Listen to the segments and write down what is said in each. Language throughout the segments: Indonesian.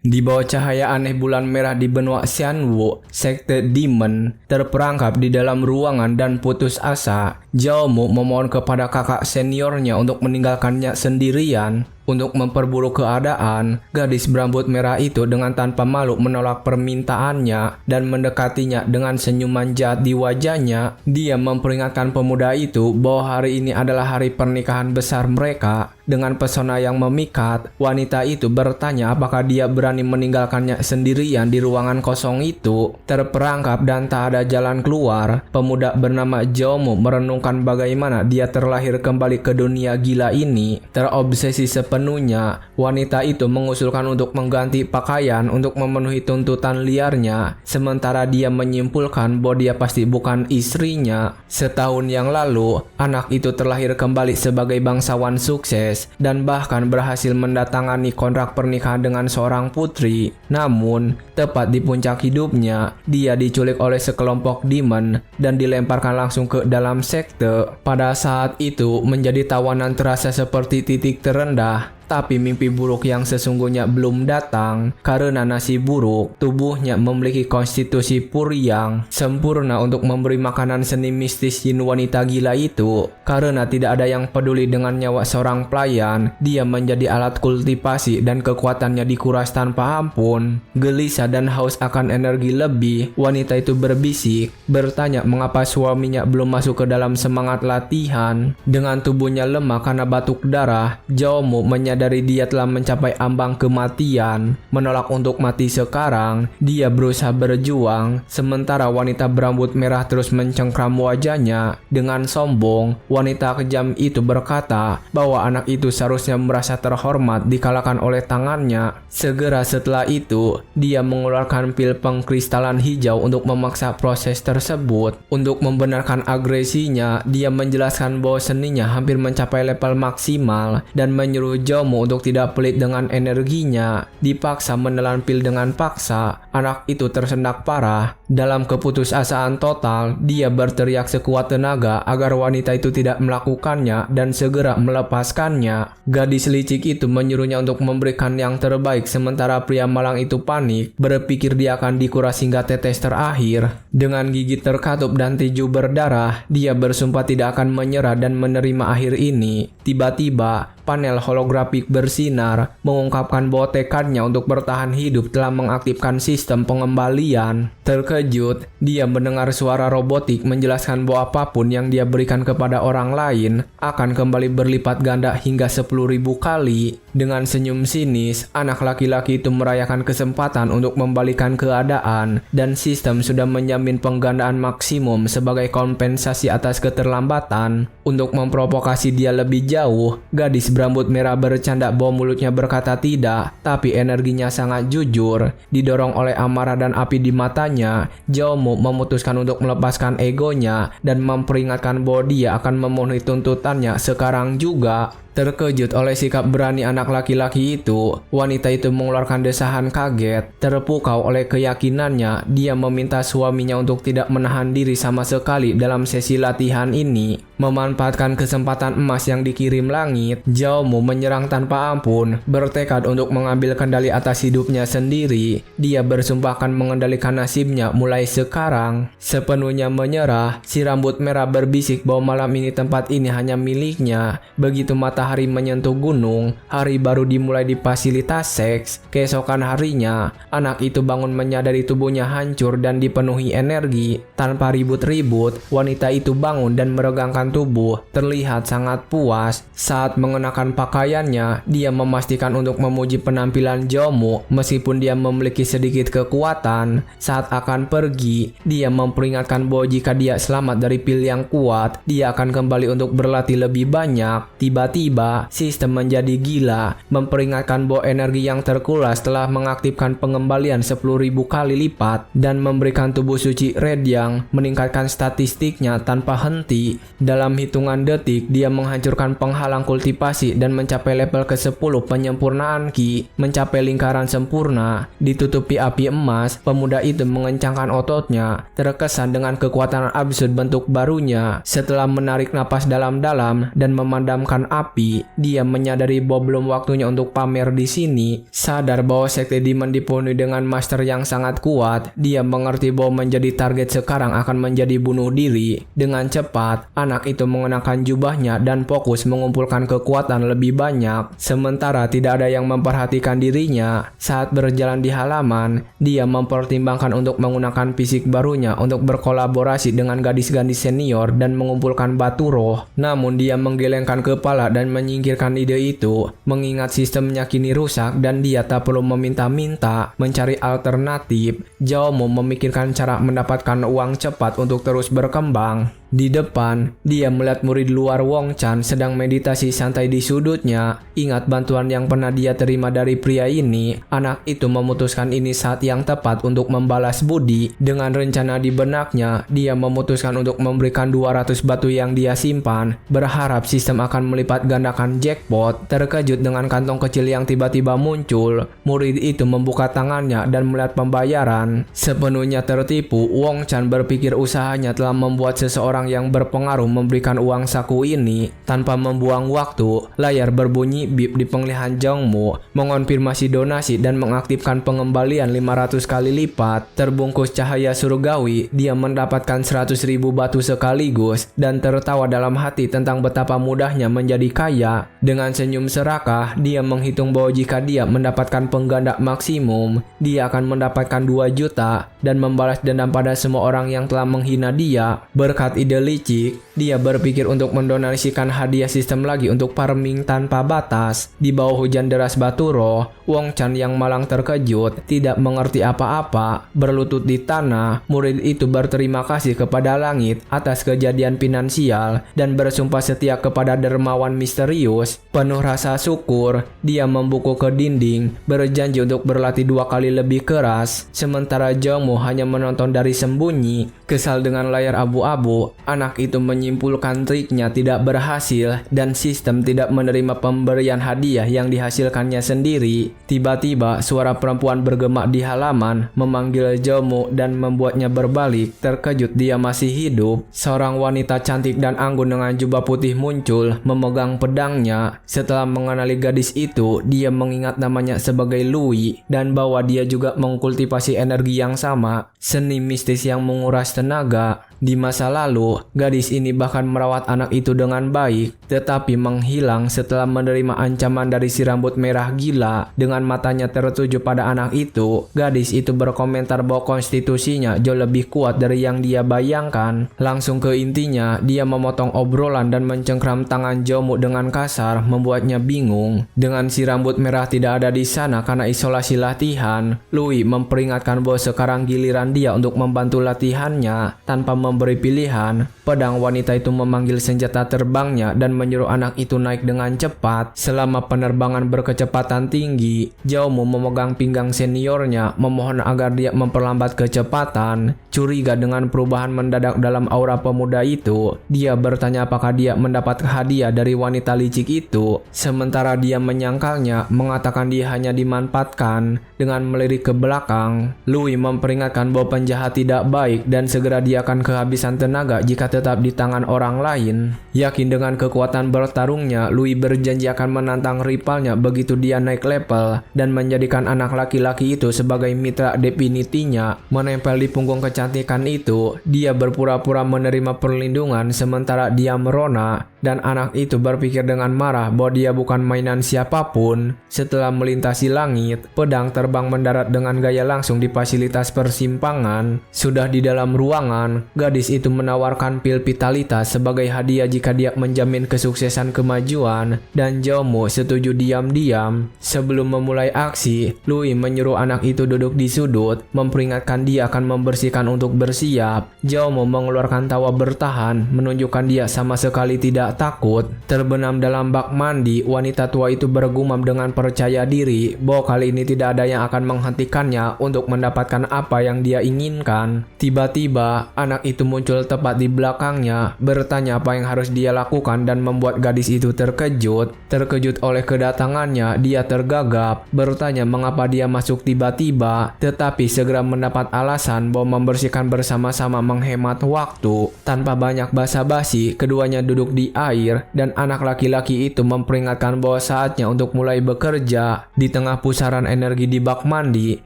Di bawah cahaya aneh bulan merah di benua Xianwu, sekte Demon terperangkap di dalam ruangan dan putus asa. Zhao Mu memohon kepada kakak seniornya untuk meninggalkannya sendirian. Untuk memperburuk keadaan, gadis berambut merah itu dengan tanpa malu menolak permintaannya dan mendekatinya dengan senyuman jahat di wajahnya. Dia memperingatkan pemuda itu bahwa hari ini adalah hari pernikahan besar mereka. Dengan pesona yang memikat, wanita itu bertanya apakah dia berani meninggalkannya sendirian di ruangan kosong itu. Terperangkap dan tak ada jalan keluar, pemuda bernama Zhao Mu merenungkan bagaimana dia terlahir kembali ke dunia gila ini. Terobsesi sepenuhnya, wanita itu mengusulkan untuk mengganti pakaian untuk memenuhi tuntutan liarnya, sementara dia menyimpulkan bahwa dia pasti bukan istrinya. Setahun yang lalu, anak itu terlahir kembali sebagai bangsawan sukses dan bahkan berhasil mendatangani kontrak pernikahan dengan seorang putri. Namun, tepat di puncak hidupnya, dia diculik oleh sekelompok demon dan dilemparkan langsung ke dalam sekte. Pada saat itu, menjadi tawanan terasa seperti titik terendah. Tapi mimpi buruk yang sesungguhnya belum datang. Karena nasib buruk, tubuhnya memiliki konstitusi puri yang sempurna untuk memberi makanan seni mistis jin wanita gila itu. Karena tidak ada yang peduli dengan nyawa seorang pelayan, dia menjadi alat kultivasi dan kekuatannya dikuras tanpa ampun. Gelisah dan haus akan energi lebih, wanita itu berbisik, bertanya mengapa suaminya belum masuk ke dalam semangat latihan. Dengan tubuhnya lemah karena batuk darah, Zhao Mu dari dia telah mencapai ambang kematian. Menolak untuk mati sekarang, dia berusaha berjuang, sementara wanita berambut merah terus mencengkram wajahnya. Dengan sombong, wanita kejam itu berkata bahwa anak itu seharusnya merasa terhormat dikalahkan oleh tangannya. Segera setelah itu, dia mengeluarkan pil pengkristalan hijau untuk memaksa proses tersebut. Untuk membenarkan agresinya, dia menjelaskan bahwa seninya hampir mencapai level maksimal dan menyuruh Zhao Mu untuk tidak pelit dengan energinya. Dipaksa menelan pil dengan paksa, anak itu tersendak parah. Dalam keputusasaan total, dia berteriak sekuat tenaga agar wanita itu tidak melakukannya dan segera melepaskannya. Gadis licik itu menyuruhnya untuk memberikan yang terbaik, sementara pria malang itu panik, berpikir dia akan dikuras hingga tetes terakhir. Dengan gigi terkatup dan tinju berdarah, dia bersumpah tidak akan menyerah dan menerima akhir ini. Tiba-tiba, panel holografik bersinar, mengungkapkan bahwa tekadnya untuk bertahan hidup telah mengaktifkan sistem pengembalian. Terkejut, dia mendengar suara robotik menjelaskan bahwa apapun yang dia berikan kepada orang lain akan kembali berlipat ganda hingga 10.000 kali. Dengan senyum sinis, anak laki-laki itu merayakan kesempatan untuk membalikan keadaan, dan sistem sudah menjamin penggandaan maksimum sebagai kompensasi atas keterlambatan. Untuk memprovokasi dia lebih jauh, gadis berambut merah bercanda bahwa mulutnya berkata tidak, tapi energinya sangat jujur. Didorong oleh amarah dan api di matanya, Zhao Mu memutuskan untuk melepaskan egonya dan memperingatkan bahwa dia akan memenuhi tuntutannya sekarang juga. Terkejut oleh sikap berani anak laki-laki itu, wanita itu mengeluarkan desahan kaget. Terpukau oleh keyakinannya, dia meminta suaminya untuk tidak menahan diri sama sekali dalam sesi latihan ini. Memanfaatkan kesempatan emas yang dikirim langit, Zhao Mu menyerang tanpa ampun, bertekad untuk mengambil kendali atas hidupnya sendiri. Dia bersumpah akan mengendalikan nasibnya mulai sekarang. Sepenuhnya menyerah, si rambut merah berbisik bahwa malam ini tempat ini hanya miliknya. Begitu matahari menyentuh gunung, hari baru dimulai di fasilitas seks. Keesokan harinya, anak itu bangun menyadari tubuhnya hancur dan dipenuhi energi. Tanpa ribut-ribut, wanita itu bangun dan meregangkan tubuh, terlihat sangat puas. Saat mengenakan pakaiannya, dia memastikan untuk memuji penampilan Zhao Mu meskipun dia memiliki sedikit kekuatan. Saat akan pergi, dia memperingatkan bahwa jika dia selamat dari pil yang kuat, dia akan kembali untuk berlatih lebih banyak. Tiba-tiba, sistem menjadi gila, memperingatkan bahwa energi yang terkuras telah mengaktifkan pengembalian 10.000 kali lipat dan memberikan tubuh suci Red yang meningkatkan statistiknya tanpa henti. Dalam hitungan detik, dia menghancurkan penghalang kultivasi dan mencapai level ke-10 penyempurnaan Ki. Mencapai lingkaran sempurna, ditutupi api emas, pemuda itu mengencangkan ototnya, terkesan dengan kekuatan absurd bentuk barunya. Setelah menarik napas dalam-dalam dan memadamkan api, budi. Dia menyadari bahwa belum waktunya untuk pamer di sini. Sadar bahwa sekte Demon dipenuhi dengan master yang sangat kuat, dia mengerti bahwa menjadi target sekarang akan menjadi bunuh diri. Dengan cepat, anak itu mengenakan jubahnya dan fokus mengumpulkan kekuatan lebih banyak. Sementara tidak ada yang memperhatikan dirinya. Saat berjalan di halaman, dia mempertimbangkan untuk menggunakan fisik barunya untuk berkolaborasi dengan gadis-gadis senior dan mengumpulkan batu roh. Namun dia menggelengkan kepala dan menyingkirkan ide itu, mengingat sistemnya kini rusak dan dia tak perlu meminta-minta mencari alternatif. Zhao Mu memikirkan cara mendapatkan uang cepat untuk terus berkembang. Di depan, dia melihat murid luar Wong Chan sedang meditasi santai di sudutnya. Ingat bantuan yang pernah dia terima dari pria ini, anak itu memutuskan ini saat yang tepat untuk membalas budi. Dengan rencana di benaknya, dia memutuskan untuk memberikan 200 batu yang dia simpan, berharap sistem akan melipat gandakan jackpot. Terkejut dengan kantong kecil yang tiba-tiba muncul, murid itu membuka tangannya dan melihat pembayaran. Sepenuhnya tertipu, Wong Chan berpikir usahanya telah membuat seseorang yang berpengaruh memberikan uang saku ini. Tanpa membuang waktu, layar berbunyi bip di pengalihan Zhao Mu, mengonfirmasi donasi dan mengaktifkan pengembalian 500 kali lipat. Terbungkus cahaya surgawi, dia mendapatkan 100.000 batu sekaligus dan tertawa dalam hati tentang betapa mudahnya menjadi kaya. Dengan senyum serakah, dia menghitung bahwa jika dia mendapatkan pengganda maksimum, dia akan mendapatkan 2 juta dan membalas dendam pada semua orang yang telah menghina dia. Berkat ide licik, dia berpikir untuk mendonasikan hadiah sistem lagi untuk farming tanpa batas. Di bawah hujan deras batu roh, Wong Chan yang malang terkejut, tidak mengerti apa-apa. Berlutut di tanah, murid itu berterima kasih kepada langit atas kejadian finansial dan bersumpah setia kepada dermawan misterius. Penuh rasa syukur, dia membuku ke dinding, berjanji untuk berlatih 2 kali lebih keras. Sementara Zhao Mu hanya menonton dari sembunyi. Kesal dengan layar abu-abu, anak itu menyimpulkan triknya tidak berhasil dan sistem tidak menerima pemberian hadiah yang dihasilkannya sendiri. Tiba-tiba suara perempuan bergema di halaman memanggil Zhao Mu dan membuatnya berbalik. Terkejut dia masih hidup. Seorang wanita cantik dan anggun dengan jubah putih muncul memegang pedangnya. Setelah mengenali gadis itu, dia mengingat namanya sebagai Lui dan bahwa dia juga mengkultivasi energi yang sama, seni mistis yang menguras tenaga. Di masa lalu, gadis ini bahkan merawat anak itu dengan baik, tetapi menghilang setelah menerima ancaman dari si rambut merah gila. Dengan matanya tertuju pada anak itu, gadis itu berkomentar bahwa konstitusinya jauh lebih kuat dari yang dia bayangkan. Langsung ke intinya, dia memotong obrolan dan mencengkram tangan Zhao Mu dengan kasar, membuatnya bingung. Dengan si rambut merah tidak ada di sana karena isolasi latihan, Lui memperingatkan bahwa sekarang giliran dia untuk membantu latihannya. Tanpa memberi pilihan, pedang wanita itu memanggil senjata terbangnya dan menyuruh anak itu naik dengan cepat. Selama penerbangan berkecepatan tinggi, Zhao Mu memegang pinggang seniornya, memohon agar dia memperlambat kecepatan. Curiga dengan perubahan mendadak dalam aura pemuda itu, dia bertanya apakah dia mendapat hadiah dari wanita licik itu. Sementara dia menyangkalnya, mengatakan dia hanya dimanfaatkan. Dengan melirik ke belakang, Lui memperingatkan bahwa penjahat tidak baik dan segera dia akan kehabisan tenaga jika tetap di tangan orang lain. Yakin dengan kekuatan bertarungnya, Lui berjanji akan menantang rivalnya begitu dia naik level dan menjadikan anak laki-laki itu sebagai mitra definitinya. Menempel di punggung kecantikan itu, dia berpura-pura menerima perlindungan sementara dia merona, dan anak itu berpikir dengan marah bahwa dia bukan mainan siapapun. Setelah melintasi langit, pedang terbang mendarat dengan gaya langsung di fasilitas persimpangan. Sudah di dalam ruangan, gadis itu menawarkan pil vitalitas sebagai hadiah jika dia menjamin kesuksesan kemajuan, dan Zhao Mu setuju diam-diam. Sebelum memulai aksi, Lui menyuruh anak itu duduk di sudut, memperingatkan dia akan membersihkan untuk bersiap. Zhao Mu mengeluarkan tawa bertahan, menunjukkan dia sama sekali tidak takut. Terbenam dalam bak mandi, wanita tua itu bergumam dengan percaya diri bahwa kali ini tidak ada yang akan menghentikannya untuk mendapatkan apa yang dia inginkan. Tiba-tiba, anak itu muncul tepat lewat di belakangnya, bertanya apa yang harus dia lakukan dan membuat gadis itu terkejut. Terkejut oleh kedatangannya, dia tergagap, bertanya mengapa dia masuk tiba-tiba, tetapi segera mendapat alasan bahwa membersihkan bersama-sama menghemat waktu. Tanpa banyak basa-basi, keduanya duduk di air dan anak laki-laki itu memperingatkan bahwa saatnya untuk mulai bekerja. Di tengah pusaran energi di bak mandi,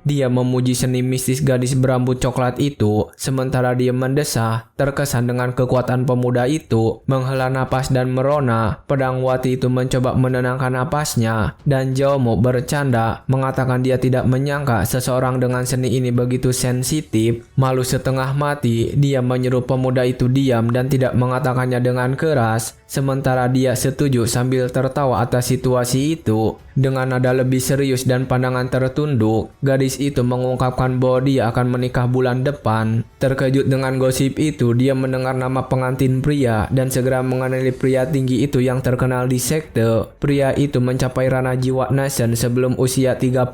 dia memuji seni mistis gadis berambut coklat itu, sementara dia mendesah. Terkesan dengan kekuatan pemuda itu, menghela napas dan merona. Pedang Wati itu mencoba menenangkan napasnya, dan Jaomo bercanda, mengatakan dia tidak menyangka seseorang dengan seni ini begitu sensitif. Malu setengah mati, dia menyuruh pemuda itu diam dan tidak mengatakannya dengan keras, sementara dia setuju sambil tertawa atas situasi itu. Dengan nada lebih serius dan pandangan tertunduk, gadis itu mengungkapkan bahwa dia akan menikah bulan depan. Terkejut dengan gosip itu, dia mendengar nama pengantin pria dan segera mengenali pria tinggi itu yang terkenal di sekte. Pria itu mencapai ranah jiwa Nasen sebelum usia 30,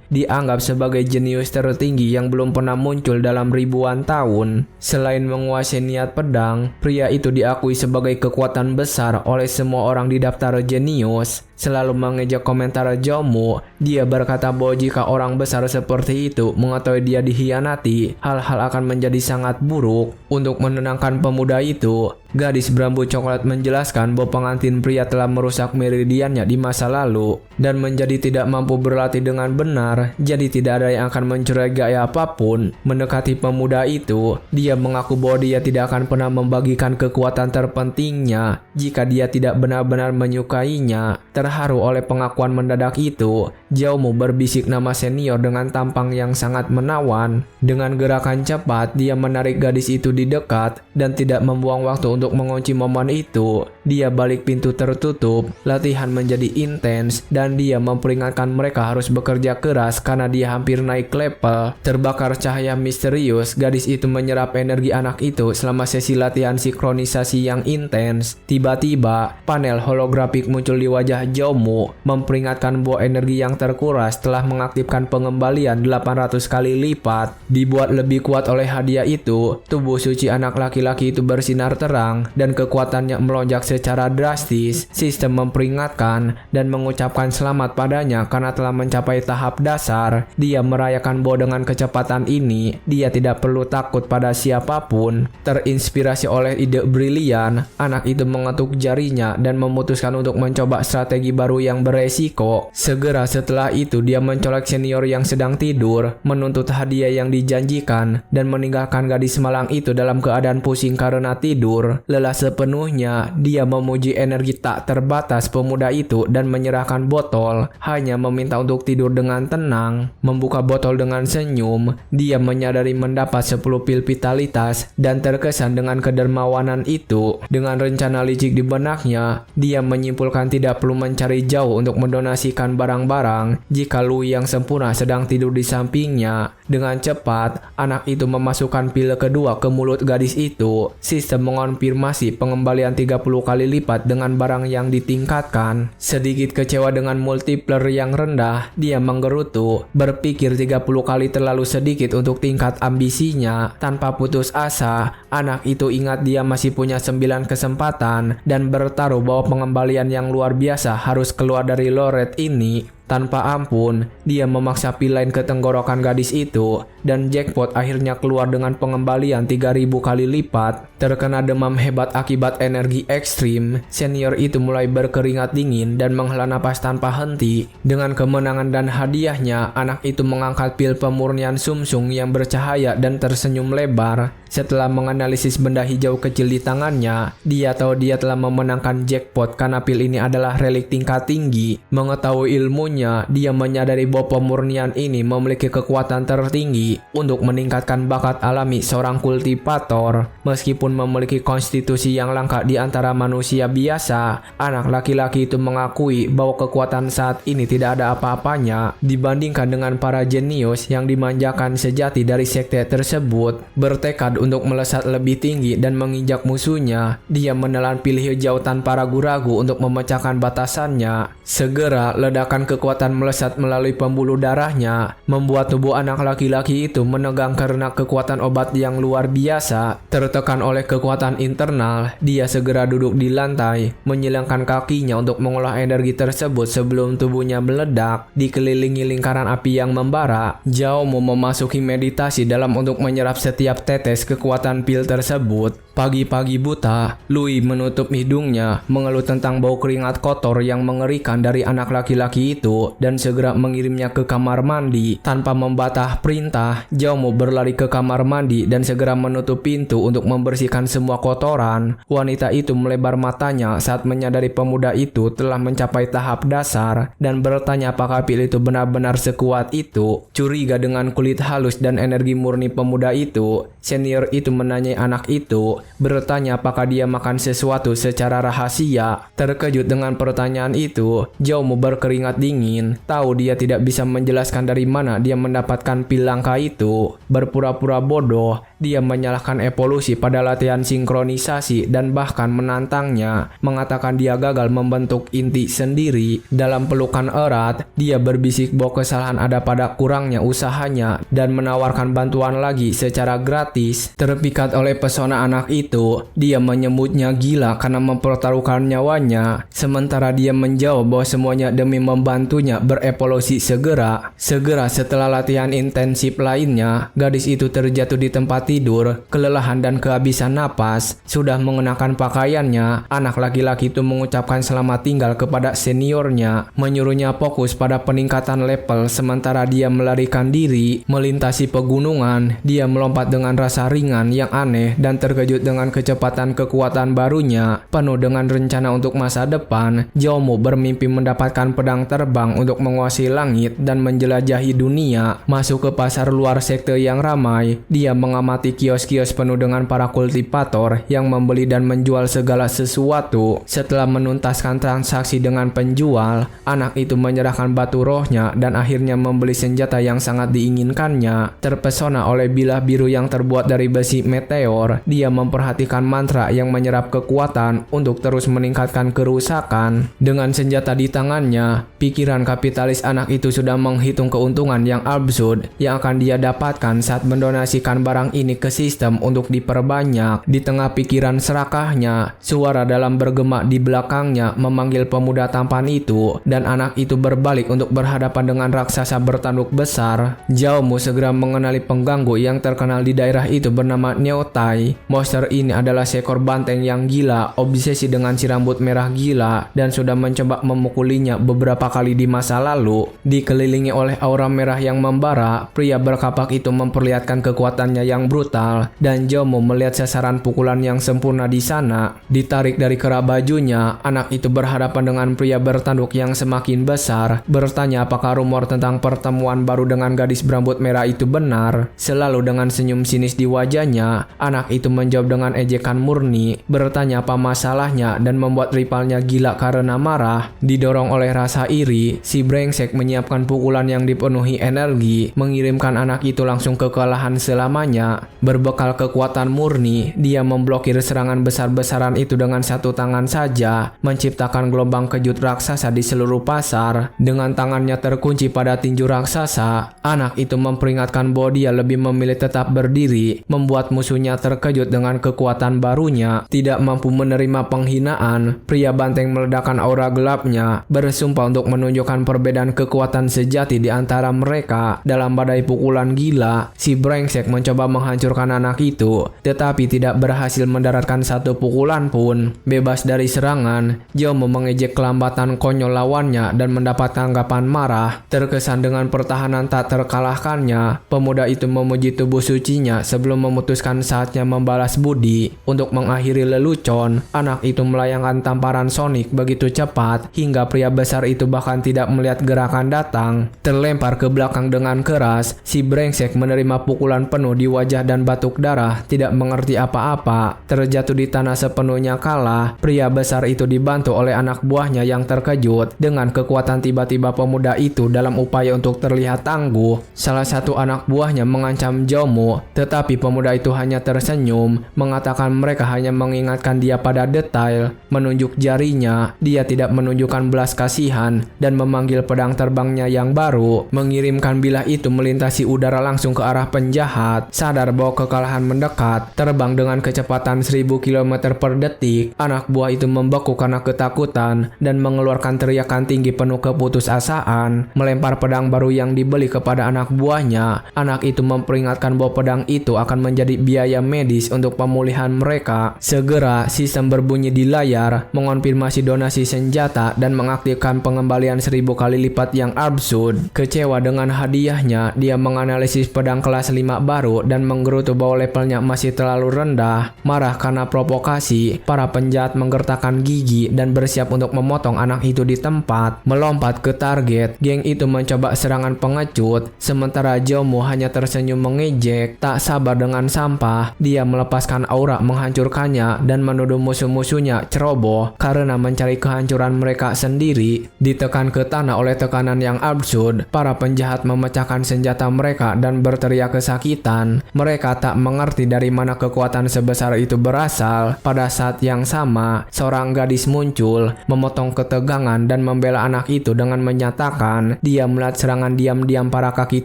dianggap sebagai jenius tertinggi yang belum pernah muncul dalam ribuan tahun. Selain menguasai niat pedang, pria itu diakui sebagai kekuatan besar oleh semua orang di daftar jenius. Selalu mengejek komentar Jaomo, dia berkata bahwa jika orang besar seperti itu mengetahui dia dihianati, hal-hal akan menjadi sangat buruk. Untuk menenangkan pemuda itu, gadis berambut coklat menjelaskan bahwa pengantin pria telah merusak meridiannya di masa lalu dan menjadi tidak mampu berlatih dengan benar, jadi tidak ada yang akan mencurigai apapun. Mendekati pemuda itu, dia mengaku bahwa dia tidak akan pernah membagikan kekuatan terpentingnya jika dia tidak benar-benar menyukainya. Terharu oleh pengakuan mendadak itu, Jaomo berbisik nama senior dengan tampang yang sangat menawan. Dengan gerakan cepat, dia menarik gadis itu di dekat dan tidak membuang waktu untuk mengunci momen itu. Dia balik pintu tertutup, latihan menjadi intens, dan dia memperingatkan mereka harus bekerja keras karena dia hampir naik level. Terbakar cahaya misterius, gadis itu menyerap energi anak itu selama sesi latihan sinkronisasi yang intens. Tiba-tiba, panel holografik muncul di wajah Jaomo, memperingatkan bahwa energi yang terkuras telah mengaktifkan pengembalian 800 kali lipat. Dibuat lebih kuat oleh hadiah itu, tubuh suci anak laki-laki itu bersinar terang dan kekuatannya melonjak secara drastis. Sistem memperingatkan dan mengucapkan selamat padanya karena telah mencapai tahap dasar. Dia merayakan bahwa dengan kecepatan ini, dia tidak perlu takut pada siapapun. Terinspirasi oleh ide brilian, anak itu mengetuk jarinya dan memutuskan untuk mencoba strategi baru yang beresiko. Segera setelah itu, dia mencolek senior yang sedang tidur, menuntut hadiah yang dijanjikan, dan meninggalkan gadis malang itu dalam keadaan pusing karena tidur. Lelah sepenuhnya, dia memuji energi tak terbatas pemuda itu dan menyerahkan botol, hanya meminta untuk tidur dengan tenang. Membuka botol dengan senyum, dia menyadari mendapat 10 pil vitalitas dan terkesan dengan kedermawanan itu. Dengan rencana licik di benaknya, dia menyimpulkan tidak perlu mencari jauh untuk mendonasikan barang-barang jika Lui yang sempurna sedang tidur di sampingnya. Dengan cepat, anak itu memasukkan pil kedua ke mulut gadis itu. Sistem mengonfirmasi pengembalian 30 kali lipat dengan barang yang ditingkatkan. Sedikit kecewa dengan multiplier yang rendah, dia menggerutu, berpikir 30 kali terlalu sedikit untuk tingkat ambisinya. Tanpa putus asa, anak itu ingat dia masih punya 9 kesempatan dan bertaruh bahwa pengembalian yang luar biasa harus keluar dari loret ini. Tanpa ampun, dia memaksa pil lain ke tenggorokan gadis itu, dan jackpot akhirnya keluar dengan pengembalian 3000 kali lipat. Terkena demam hebat akibat energi ekstrim, senior itu mulai berkeringat dingin dan menghela napas tanpa henti. Dengan kemenangan dan hadiahnya, anak itu mengangkat pil pemurnian sumsum yang bercahaya dan tersenyum lebar. Setelah menganalisis benda hijau kecil di tangannya, dia tahu dia telah memenangkan jackpot karena pil ini adalah relik tingkat tinggi. Mengetahui ilmunya, dia menyadari bahwa pemurnian ini memiliki kekuatan tertinggi untuk meningkatkan bakat alami seorang kultivator. Meskipun memiliki konstitusi yang langka di antara manusia biasa, anak laki-laki itu mengakui bahwa kekuatan saat ini tidak ada apa-apanya dibandingkan dengan para jenius yang dimanjakan sejati dari sekte tersebut. Bertekad untuk melesat lebih tinggi dan menginjak musuhnya, dia menelan pil hijau tanpa ragu-ragu untuk memecahkan batasannya. Segera, ledakan kekuatan kekuatan melesat melalui pembuluh darahnya, membuat tubuh anak laki-laki itu menegang karena kekuatan obat yang luar biasa. Tertekan oleh kekuatan internal, dia segera duduk di lantai, menyilangkan kakinya untuk mengolah energi tersebut sebelum tubuhnya meledak. Dikelilingi lingkaran api yang membara, Zhao Mu memasuki meditasi dalam untuk menyerap setiap tetes kekuatan pil tersebut. Pagi-pagi buta, Lui menutup hidungnya, mengeluh tentang bau keringat kotor yang mengerikan dari anak laki-laki itu dan segera mengirimnya ke kamar mandi. Tanpa membatah perintah, Zhao Mu berlari ke kamar mandi dan segera menutup pintu untuk membersihkan semua kotoran. Wanita itu melebar matanya saat menyadari pemuda itu telah mencapai tahap dasar dan bertanya apakah pil itu benar-benar sekuat itu. Curiga dengan kulit halus dan energi murni pemuda itu, senior itu menanyai anak itu, bertanya apakah dia makan sesuatu secara rahasia. Terkejut dengan pertanyaan itu, Zhao Mu berkeringat dingin. Tahu dia tidak bisa menjelaskan dari mana dia mendapatkan pil langka itu. Berpura-pura bodoh, dia menyalahkan evolusi pada latihan sinkronisasi dan bahkan menantangnya, mengatakan dia gagal membentuk inti sendiri. Dalam pelukan erat, dia berbisik bahwa kesalahan ada pada kurangnya usahanya dan menawarkan bantuan lagi secara gratis. Terpikat oleh pesona anak itu, dia menyebutnya gila karena mempertaruhkan nyawanya, sementara dia menjawab bahwa semuanya demi membantunya berevolusi segera. Setelah latihan intensif lainnya, gadis itu terjatuh di tempat tidur, kelelahan dan kehabisan napas. Sudah mengenakan pakaiannya, anak laki-laki itu mengucapkan selamat tinggal kepada seniornya, menyuruhnya fokus pada peningkatan level sementara dia melarikan diri melintasi pegunungan. Dia melompat dengan rasa ringan yang aneh dan terkejut dengan kecepatan kekuatan barunya. Penuh dengan rencana untuk masa depan, Zhao Mu bermimpi mendapatkan pedang terbang untuk menguasai langit dan menjelajahi dunia. Masuk ke pasar luar sekte yang ramai, dia mengamati kios-kios penuh dengan para kultivator yang membeli dan menjual segala sesuatu. Setelah menuntaskan transaksi dengan penjual, anak itu menyerahkan batu rohnya dan akhirnya membeli senjata yang sangat diinginkannya. Terpesona oleh bilah biru yang terbuat dari besi meteor, dia memperhatikan mantra yang menyerap kekuatan untuk terus meningkatkan kerusakan. Dengan senjata di tangannya, pikiran kapitalis anak itu sudah menghitung keuntungan yang absurd yang akan dia dapatkan saat mendonasikan barang ini ke sistem untuk diperbanyak. Di tengah pikiran serakahnya, suara dalam bergema di belakangnya memanggil pemuda tampan itu, dan anak itu berbalik untuk berhadapan dengan raksasa bertanduk besar. Zhao Mu segera mengenali pengganggu yang terkenal di daerah itu bernama Neotai. Monster ini adalah seekor banteng yang gila, obsesi dengan si rambut merah gila, dan sudah mencoba memukulinya beberapa kali di masa lalu. Dikelilingi oleh aura merah yang membara, pria berkapak itu memperlihatkan kekuatannya yang brutal, dan Zhao Mu melihat sasaran pukulan yang sempurna di sana. Ditarik dari kerah bajunya, anak itu berhadapan dengan pria bertanduk yang semakin besar, bertanya apakah rumor tentang pertemuan baru dengan gadis berambut merah itu benar. Selalu dengan senyum sinis di wajahnya, anak itu menjawab dengan ejekan murni, bertanya apa masalahnya dan membuat rivalnya gila karena marah. Didorong oleh rasa iri, si brengsek menyiapkan pukulan yang dipenuhi energi, mengirimkan anak itu langsung ke kekalahan selamanya. Berbekal kekuatan murni, dia memblokir serangan besar-besaran itu dengan satu tangan saja, menciptakan gelombang kejut raksasa di seluruh pasar. Dengan tangannya terkunci pada tinju raksasa, anak itu memperingatkan bahwa dia lebih memilih tetap berdiri, membuat musuhnya terkejut dengan kekuatan barunya. Tidak mampu menerima penghinaan, pria banteng meledakkan aura gelapnya, bersumpah untuk menunjukkan perbedaan kekuatan sejati di antara mereka. Dalam badai pukulan gila, si brengsek mencoba menghancurkan anak itu, tetapi tidak berhasil mendaratkan satu pukulan pun. Bebas dari serangan, Zhao Mu mengejek kelambatan konyol lawannya dan mendapat tanggapan marah. Terkesan dengan pertahanan tak terkalahkannya, pemuda itu memuji tubuh sucinya sebelum memutuskan saatnya membalas budi. Untuk mengakhiri lelucon, anak itu melayangkan tamparan sonik begitu cepat hingga pria besar itu bahkan tidak melihat gerakan datang. Terlempar ke belakang dengan keras, si brengsek menerima pukulan penuh di wajah dan batuk darah, tidak mengerti apa-apa. Terjatuh di tanah sepenuhnya kalah, pria besar itu dibantu oleh anak buahnya yang terkejut dengan kekuatan tiba-tiba pemuda itu dalam upaya untuk terlihat tangguh. Salah satu anak buahnya mengancam Zhao Mu, tetapi pemuda itu hanya tersenyum, mengatakan mereka hanya mengingatkan dia pada detail. Menunjuk jarinya, dia tidak menunjukkan belas kasihan dan memanggil pedang terbangnya yang baru, mengirimkan bilah itu melintasi udara langsung ke arah penjahat. Sadar bahwa kekalahan mendekat, terbang dengan kecepatan 1000 km per detik, anak buah itu membeku karena ketakutan dan mengeluarkan teriakan tinggi penuh keputusasaan, melempar pedang baru yang dibeli kepada anak buahnya. Anak itu memperingatkan bahwa pedang itu akan menjadi biaya medis untuk pemulihan mereka. Segera sistem berbunyi di layar, mengonfirmasi donasi senjata dan mengaktifkan pengembalian 1000 kali lipat yang absurd. Kecewa dengan hadiahnya, dia menganalisis pedang kelas 5 baru dan menggerutu bahwa levelnya masih terlalu rendah. Marah karena provokasi, para penjahat menggertakkan gigi dan bersiap untuk memotong anak itu di tempat. Melompat ke target, geng itu mencoba serangan pengecut, sementara Jomo hanya tersenyum mengejek. Tak sabar dengan sampah, dia melepaskan aura menghancurkannya dan menuduh musuh-musuhnya ceroboh karena mencari kehancuran mereka sendiri. Ditekan ke tanah oleh tekanan yang absurd, para penjahat memecahkan senjata mereka dan berteriak kesakitan. Mereka tak mengerti dari mana kekuatan sebesar itu berasal. Pada saat yang sama, seorang gadis muncul, memotong ketegangan dan membela anak itu dengan menyatakan dia melihat serangan diam-diam para kaki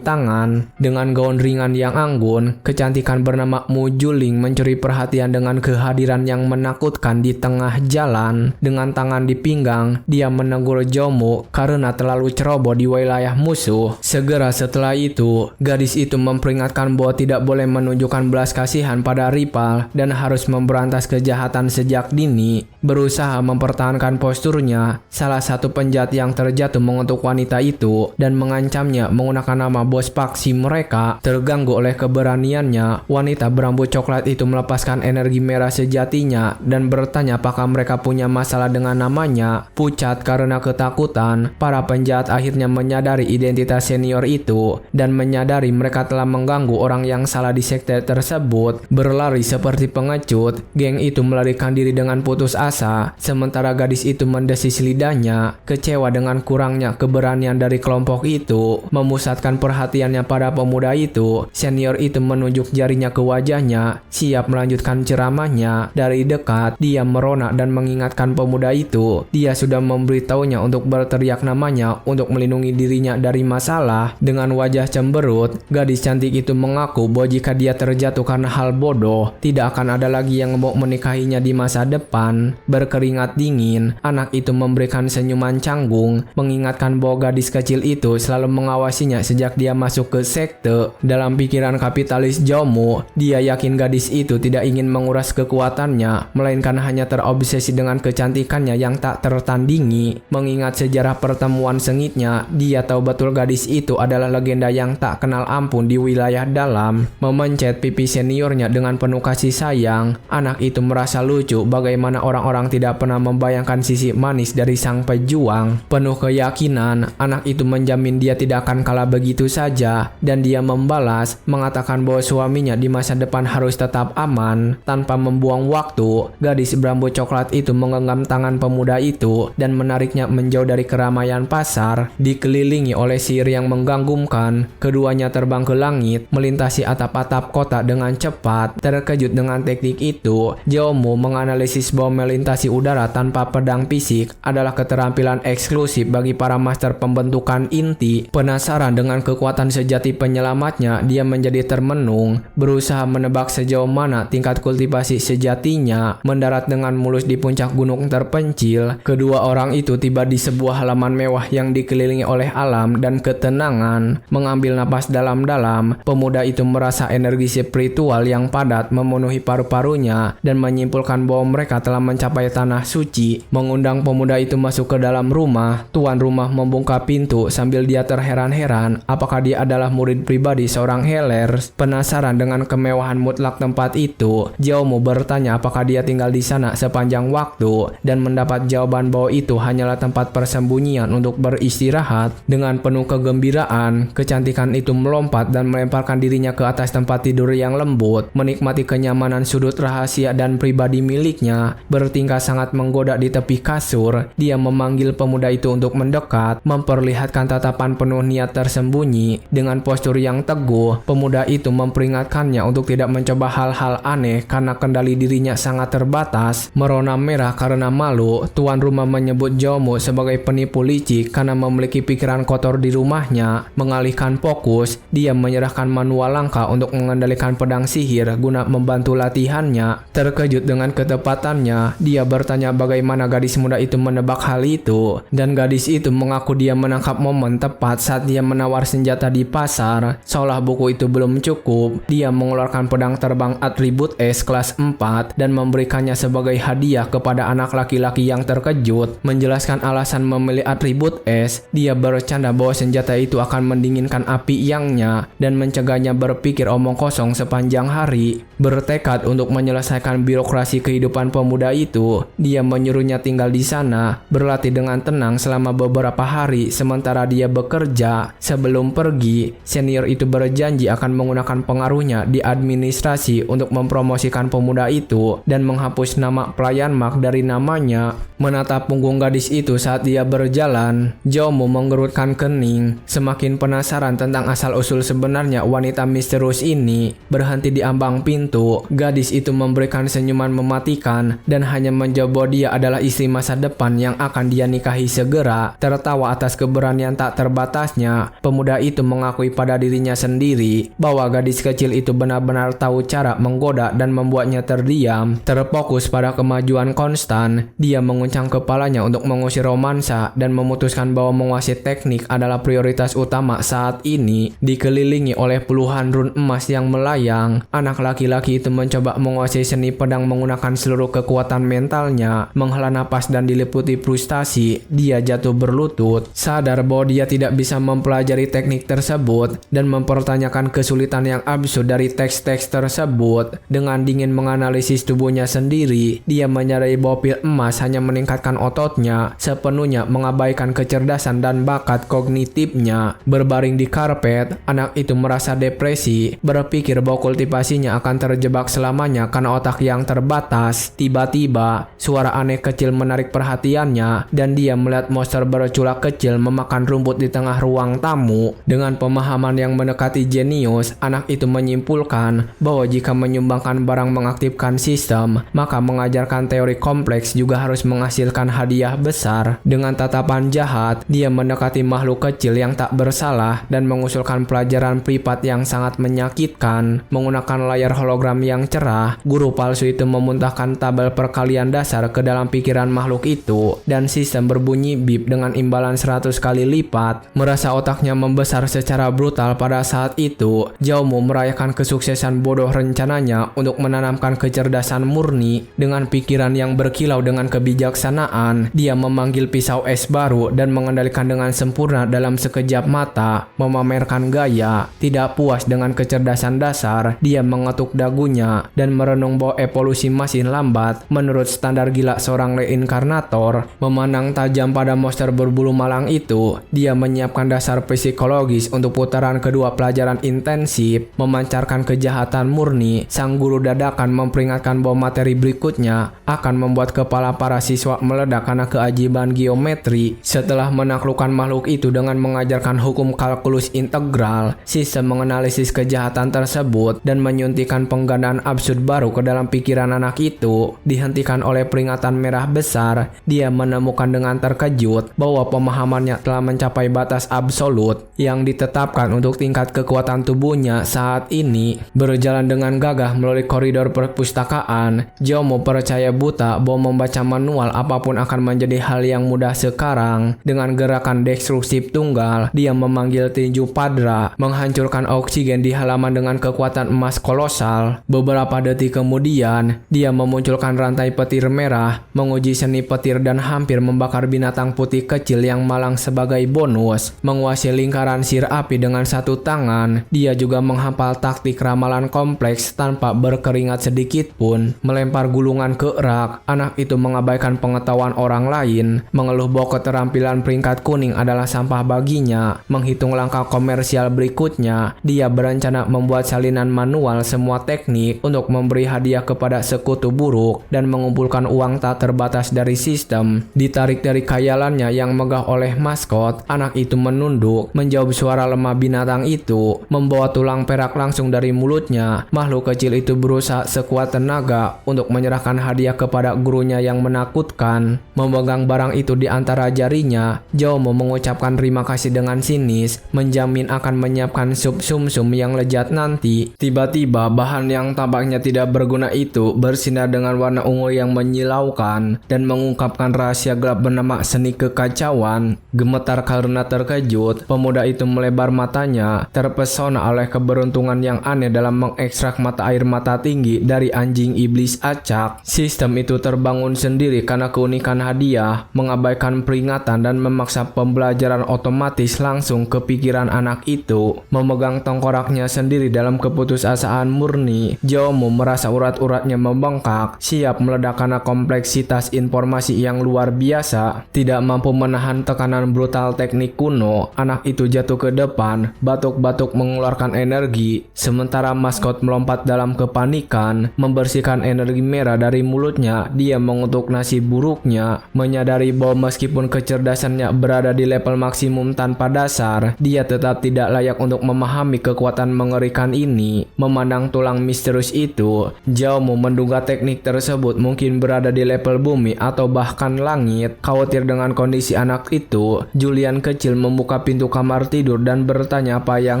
tangan. Dengan gaun ringan yang anggun, kecantikan bernama Mu Juling mencuri perhatian dengan kehadiran yang menakutkan di tengah jalan. Dengan tangan di pinggang, dia menegur Jomo karena terlalu ceroboh di wilayah musuh. Segera setelah itu, gadis itu memperingatkan bahwa tidak boleh menunjukkan belas kasihan pada rival dan harus memberantas kejahatan sejak dini. Berusaha mempertahankan posturnya, salah satu penjahat yang terjatuh mengutuk wanita itu dan mengancamnya menggunakan nama bos paksi mereka. Terganggu oleh keberaniannya, wanita berambut coklat itu melepaskan energi merah sejatinya dan bertanya apakah mereka punya masalah dengan namanya. Pucat karena ketakutan, para penjahat akhirnya menyadari identitas senior itu dan menyadari mereka telah mengganggu orang yang salah di sekte tersebut. Berlari seperti pengecut, geng itu melarikan diri dengan putus asa, sementara gadis itu mendesis lidahnya. Kecewa dengan kurangnya keberanian dari kelompok itu, memusatkan perhatiannya pada pemuda itu. Senior itu menunjuk jarinya ke wajahnya, siap melanjutkan ceramahnya. Dari dekat, dia merona dan mengingatkan pemuda itu. Dia sudah memberitahunya untuk berteriak namanya untuk melindungi dirinya dari masalah. Dengan wajah cemberut, gadis cantik itu mengaku bahwa jika dia terjatuh karena hal bodoh, tidak akan ada lagi yang mau menikahinya di masa depan. Berkeringat dingin, anak itu memberikan senyuman canggung, mengingatkan bahwa gadis kecil itu selalu mengawasinya sejak dia masuk ke sekte. Dalam pikiran kapitalis Jomo, dia yakin gadis itu tidak ingin menguras kekuatannya, melainkan hanya terobsesi dengan kecantikannya yang tak tertandingi. Mengingat sejarah pertemuan sengitnya, dia tahu betul gadis itu adalah legenda yang tak kenal ampun di wilayah dalam. Memencet pipi seniornya dengan penuh kasih sayang, anak itu merasa lucu bagaimana orang-orang tidak pernah membayangkan sisi manis dari sang pejuang. Penuh keyakinan, anak itu menjamin dia tidak akan kalah begitu saja, dan dia membalas, mengatakan bahwa suaminya di masa depan harus tetap aman. Tanpa membuang waktu, gadis berambut coklat itu menggenggam tangan pemuda itu dan menariknya menjauh dari keramaian pasar. Dikelilingi oleh sihir yang mengganggukan, keduanya terbang ke langit, melintasi atap-atap kota dengan cepat. Terkejut dengan teknik itu, Jomo menganalisis bahwa melintasi udara tanpa pedang fisik adalah keterampilan eksklusif bagi para master pembentukan inti. Penasaran dengan kekuatan sejati penyelamatnya, dia menjadi termenung, berusaha menebak sejauh mana tingkat kultivasi sejatinya. Mendarat dengan mulus di puncak gunung terpencil, kedua orang itu tiba di sebuah halaman mewah yang dikelilingi oleh alam dan ketenangan. Mengambil napas dalam-dalam, pemuda itu merasa energi spiritual yang padat memenuhi paru-parunya dan menyimpulkan bahwa mereka telah mencapai tanah suci. Mengundang pemuda itu masuk ke dalam rumah, tuan rumah membuka pintu sambil dia terheran-heran apakah dia adalah murid pribadi seorang Heller. Penasaran dengan kemewahan mutlak tempat itu, Jomo bertanya apakah dia tinggal di sana sepanjang waktu dan mendapat jawaban bahwa itu hanyalah tempat persembunyian untuk beristirahat. Dengan penuh kegembiraan, kecantikan itu melompat dan melemparkan dirinya ke atas tempat tidur yang lembut, menikmati kenyamanan sudut rahasia dan pribadi miliknya. Bertingkah sangat menggoda di tepi kasur, dia memanggil pemuda itu untuk mendekat, memperlihatkan tatapan penuh niat tersembunyi. Dengan postur yang teguh, pemuda itu memperingatkannya untuk tidak mencoba hal-hal hal aneh karena kendali dirinya sangat terbatas, merona merah karena malu. Tuan rumah menyebut Jomo sebagai penipu licik karena memiliki pikiran kotor di rumahnya. Mengalihkan fokus, dia menyerahkan manual langkah untuk mengendalikan pedang sihir guna membantu latihannya. Terkejut dengan ketepatannya, dia bertanya bagaimana gadis muda itu menebak hal itu, dan gadis itu mengaku dia menangkap momen tepat saat dia menawar senjata di pasar. Seolah buku itu belum cukup, dia mengeluarkan pedang terbang atribut S kelas 4 dan memberikannya sebagai hadiah kepada anak laki-laki yang terkejut. Menjelaskan alasan memilih atribut S, dia bercanda bahwa senjata itu akan mendinginkan api yangnya dan mencegahnya berpikir omong kosong sepanjang hari. Bertekad untuk menyelesaikan birokrasi kehidupan pemuda itu, dia menyuruhnya tinggal di sana, berlatih dengan tenang selama beberapa hari sementara dia bekerja. Sebelum pergi, senior itu berjanji akan menggunakan pengaruhnya di administrasi untuk mempromosikan pemuda itu dan menghapus nama pelayan Mark dari namanya. Menatap punggung gadis itu saat dia berjalan, Jomo menggerutkan kening. Semakin penasaran tentang asal-usul sebenarnya wanita misterius ini. Berhenti di ambang pintu, gadis itu memberikan senyuman mematikan dan hanya menjawab bahwa dia adalah istri masa depan yang akan dia nikahi segera. Tertawa atas keberanian tak terbatasnya, pemuda itu mengakui pada dirinya sendiri bahwa gadis kecil itu benar-benar tahu cara menggoda dan membuatnya terdiam. Terfokus pada kemajuan konstan, dia menguncang kepalanya untuk mengusir romansa dan memutuskan bahwa menguasai teknik adalah prioritas utama saat ini. Dikelilingi oleh puluhan run emas yang melayang, anak laki-laki itu mencoba menguasai seni pedang menggunakan seluruh kekuatan mentalnya. Menghela napas dan diliputi frustasi, dia jatuh berlutut, sadar bahwa dia tidak bisa mempelajari teknik tersebut dan mempertanyakan kesulitan yang absurd dari teks-teks tersebut. Dengan dingin menganalisis tubuhnya sendiri, dia menyadari bahwa pil emas hanya meningkatkan ototnya, sepenuhnya mengabaikan kecerdasan dan bakat kognitifnya. Berbaring di karpet, anak itu merasa depresi, berpikir bahwa kultivasinya akan terjebak selamanya karena otak yang terbatas. Tiba-tiba, suara aneh kecil menarik perhatiannya dan dia melihat monster berculak kecil memakan rumput di tengah ruang tamu. Dengan pemahaman yang mendekati jenius, anak itu menyimpulkan bahwa jika menyumbangkan barang mengaktifkan sistem, maka mengajarkan teori kompleks juga harus menghasilkan hadiah besar. Dengan tatapan jahat, dia mendekati makhluk kecil yang tak bersalah dan mengusulkan pelajaran privat yang sangat menyakitkan. Menggunakan layar hologram yang cerah, guru palsu itu memuntahkan tabel perkalian dasar ke dalam pikiran makhluk itu dan sistem berbunyi bip dengan imbalan 100 kali lipat. Merasa otaknya membesar secara brutal pada saat itu, Jomo merayakan kesuksesan bodoh rencananya untuk menanamkan kecerdasan murni. Dengan pikiran yang berkilau dengan kebijaksanaan, dia memanggil pisau es baru dan mengendalikan dengan sempurna dalam sekejap mata, memamerkan gaya. Tidak puas dengan kecerdasan dasar, dia mengetuk dagunya dan merenung bahwa evolusi masih lambat menurut standar gila seorang reinkarnator. Memandang tajam pada monster berbulu malang itu, dia menyiapkan dasar psikologis untuk putaran kedua pelajaran intensif. Memancarkan kejahatan murni, sang guru dadakan memperingatkan bahwa materi berikutnya akan membuat kepala para siswa meledak karena keajaiban geometri. Setelah menaklukkan makhluk itu dengan mengajarkan hukum kalkulus integral, sistem menganalisis kejahatan tersebut dan menyuntikkan penggandaan absurd baru ke dalam pikiran anak itu. Dihentikan oleh peringatan merah besar, dia menemukan dengan terkejut bahwa pemahamannya telah mencapai batas absolut yang ditetapkan untuk tingkat kekuatan tubuhnya saat ini. Berjalan dengan gagah melalui koridor perpustakaan, Jomo percaya buta bahwa membaca manual apapun akan menjadi hal yang mudah sekarang. Dengan gerakan destruktif tunggal, dia memanggil tinju Padra, menghancurkan oksigen di halaman dengan kekuatan emas kolosal. Beberapa detik kemudian, dia memunculkan rantai petir merah, menguji seni petir dan hampir membakar binatang putih kecil yang malang sebagai bonus. Menguasai lingkaran sihir api dengan satu tangan, dia juga menghafal taktik ramalan kompleks tanpa berkeringat sedikit pun. Melempar gulungan ke rak, anak itu mengabaikan pengetahuan orang lain, mengeluh bahwa keterampilan peringkat kuning adalah sampah baginya. Menghitung langkah komersial berikutnya, dia berencana membuat salinan manual semua teknik untuk memberi hadiah kepada sekutu buruk dan mengumpulkan uang tak terbatas dari sistem. Ditarik dari khayalannya yang megah oleh maskot, anak itu menunduk, menjawab suara lemah binatang itu, membawa tulang perak langsung dari mulutnya. Makhluk kecil kecil itu berusaha sekuat tenaga untuk menyerahkan hadiah kepada gurunya yang menakutkan. Memegang barang itu di antara jarinya, Zhao Mo mengucapkan terima kasih dengan sinis, menjamin akan menyiapkan sup sumsum yang lezat nanti. Tiba-tiba bahan yang tampaknya tidak berguna itu bersinar dengan warna ungu yang menyilaukan dan mengungkapkan rahasia gelap bernama seni kekacauan. Gemetar karena terkejut, pemuda itu melebar matanya, terpesona oleh keberuntungan yang aneh dalam mengekstrak mata air mata tinggi dari anjing iblis acak. Sistem itu terbangun sendiri karena keunikan hadiah, mengabaikan peringatan dan memaksa pembelajaran otomatis langsung ke pikiran anak itu. Memegang tengkoraknya sendiri dalam keputusasaan murni, Zhao Mo merasa urat-uratnya membengkak, siap meledak karena kompleksitas informasi yang luar biasa. Tidak mampu menahan tekanan brutal teknik kuno, anak itu jatuh ke depan, batuk-batuk mengeluarkan energi, sementara maskot melompat dalam kepanikan, membersihkan energi merah dari mulutnya. Dia mengutuk nasib buruknya, menyadari bahwa meskipun kecerdasannya berada di level maksimum tanpa dasar, dia tetap tidak layak untuk memahami kekuatan mengerikan ini. Memandang tulang misterius itu, Zhao Mo menduga teknik tersebut mungkin berada di level bumi atau bahkan langit. Khawatir dengan kondisi anak itu, Julian kecil membuka pintu kamar tidur dan bertanya apa yang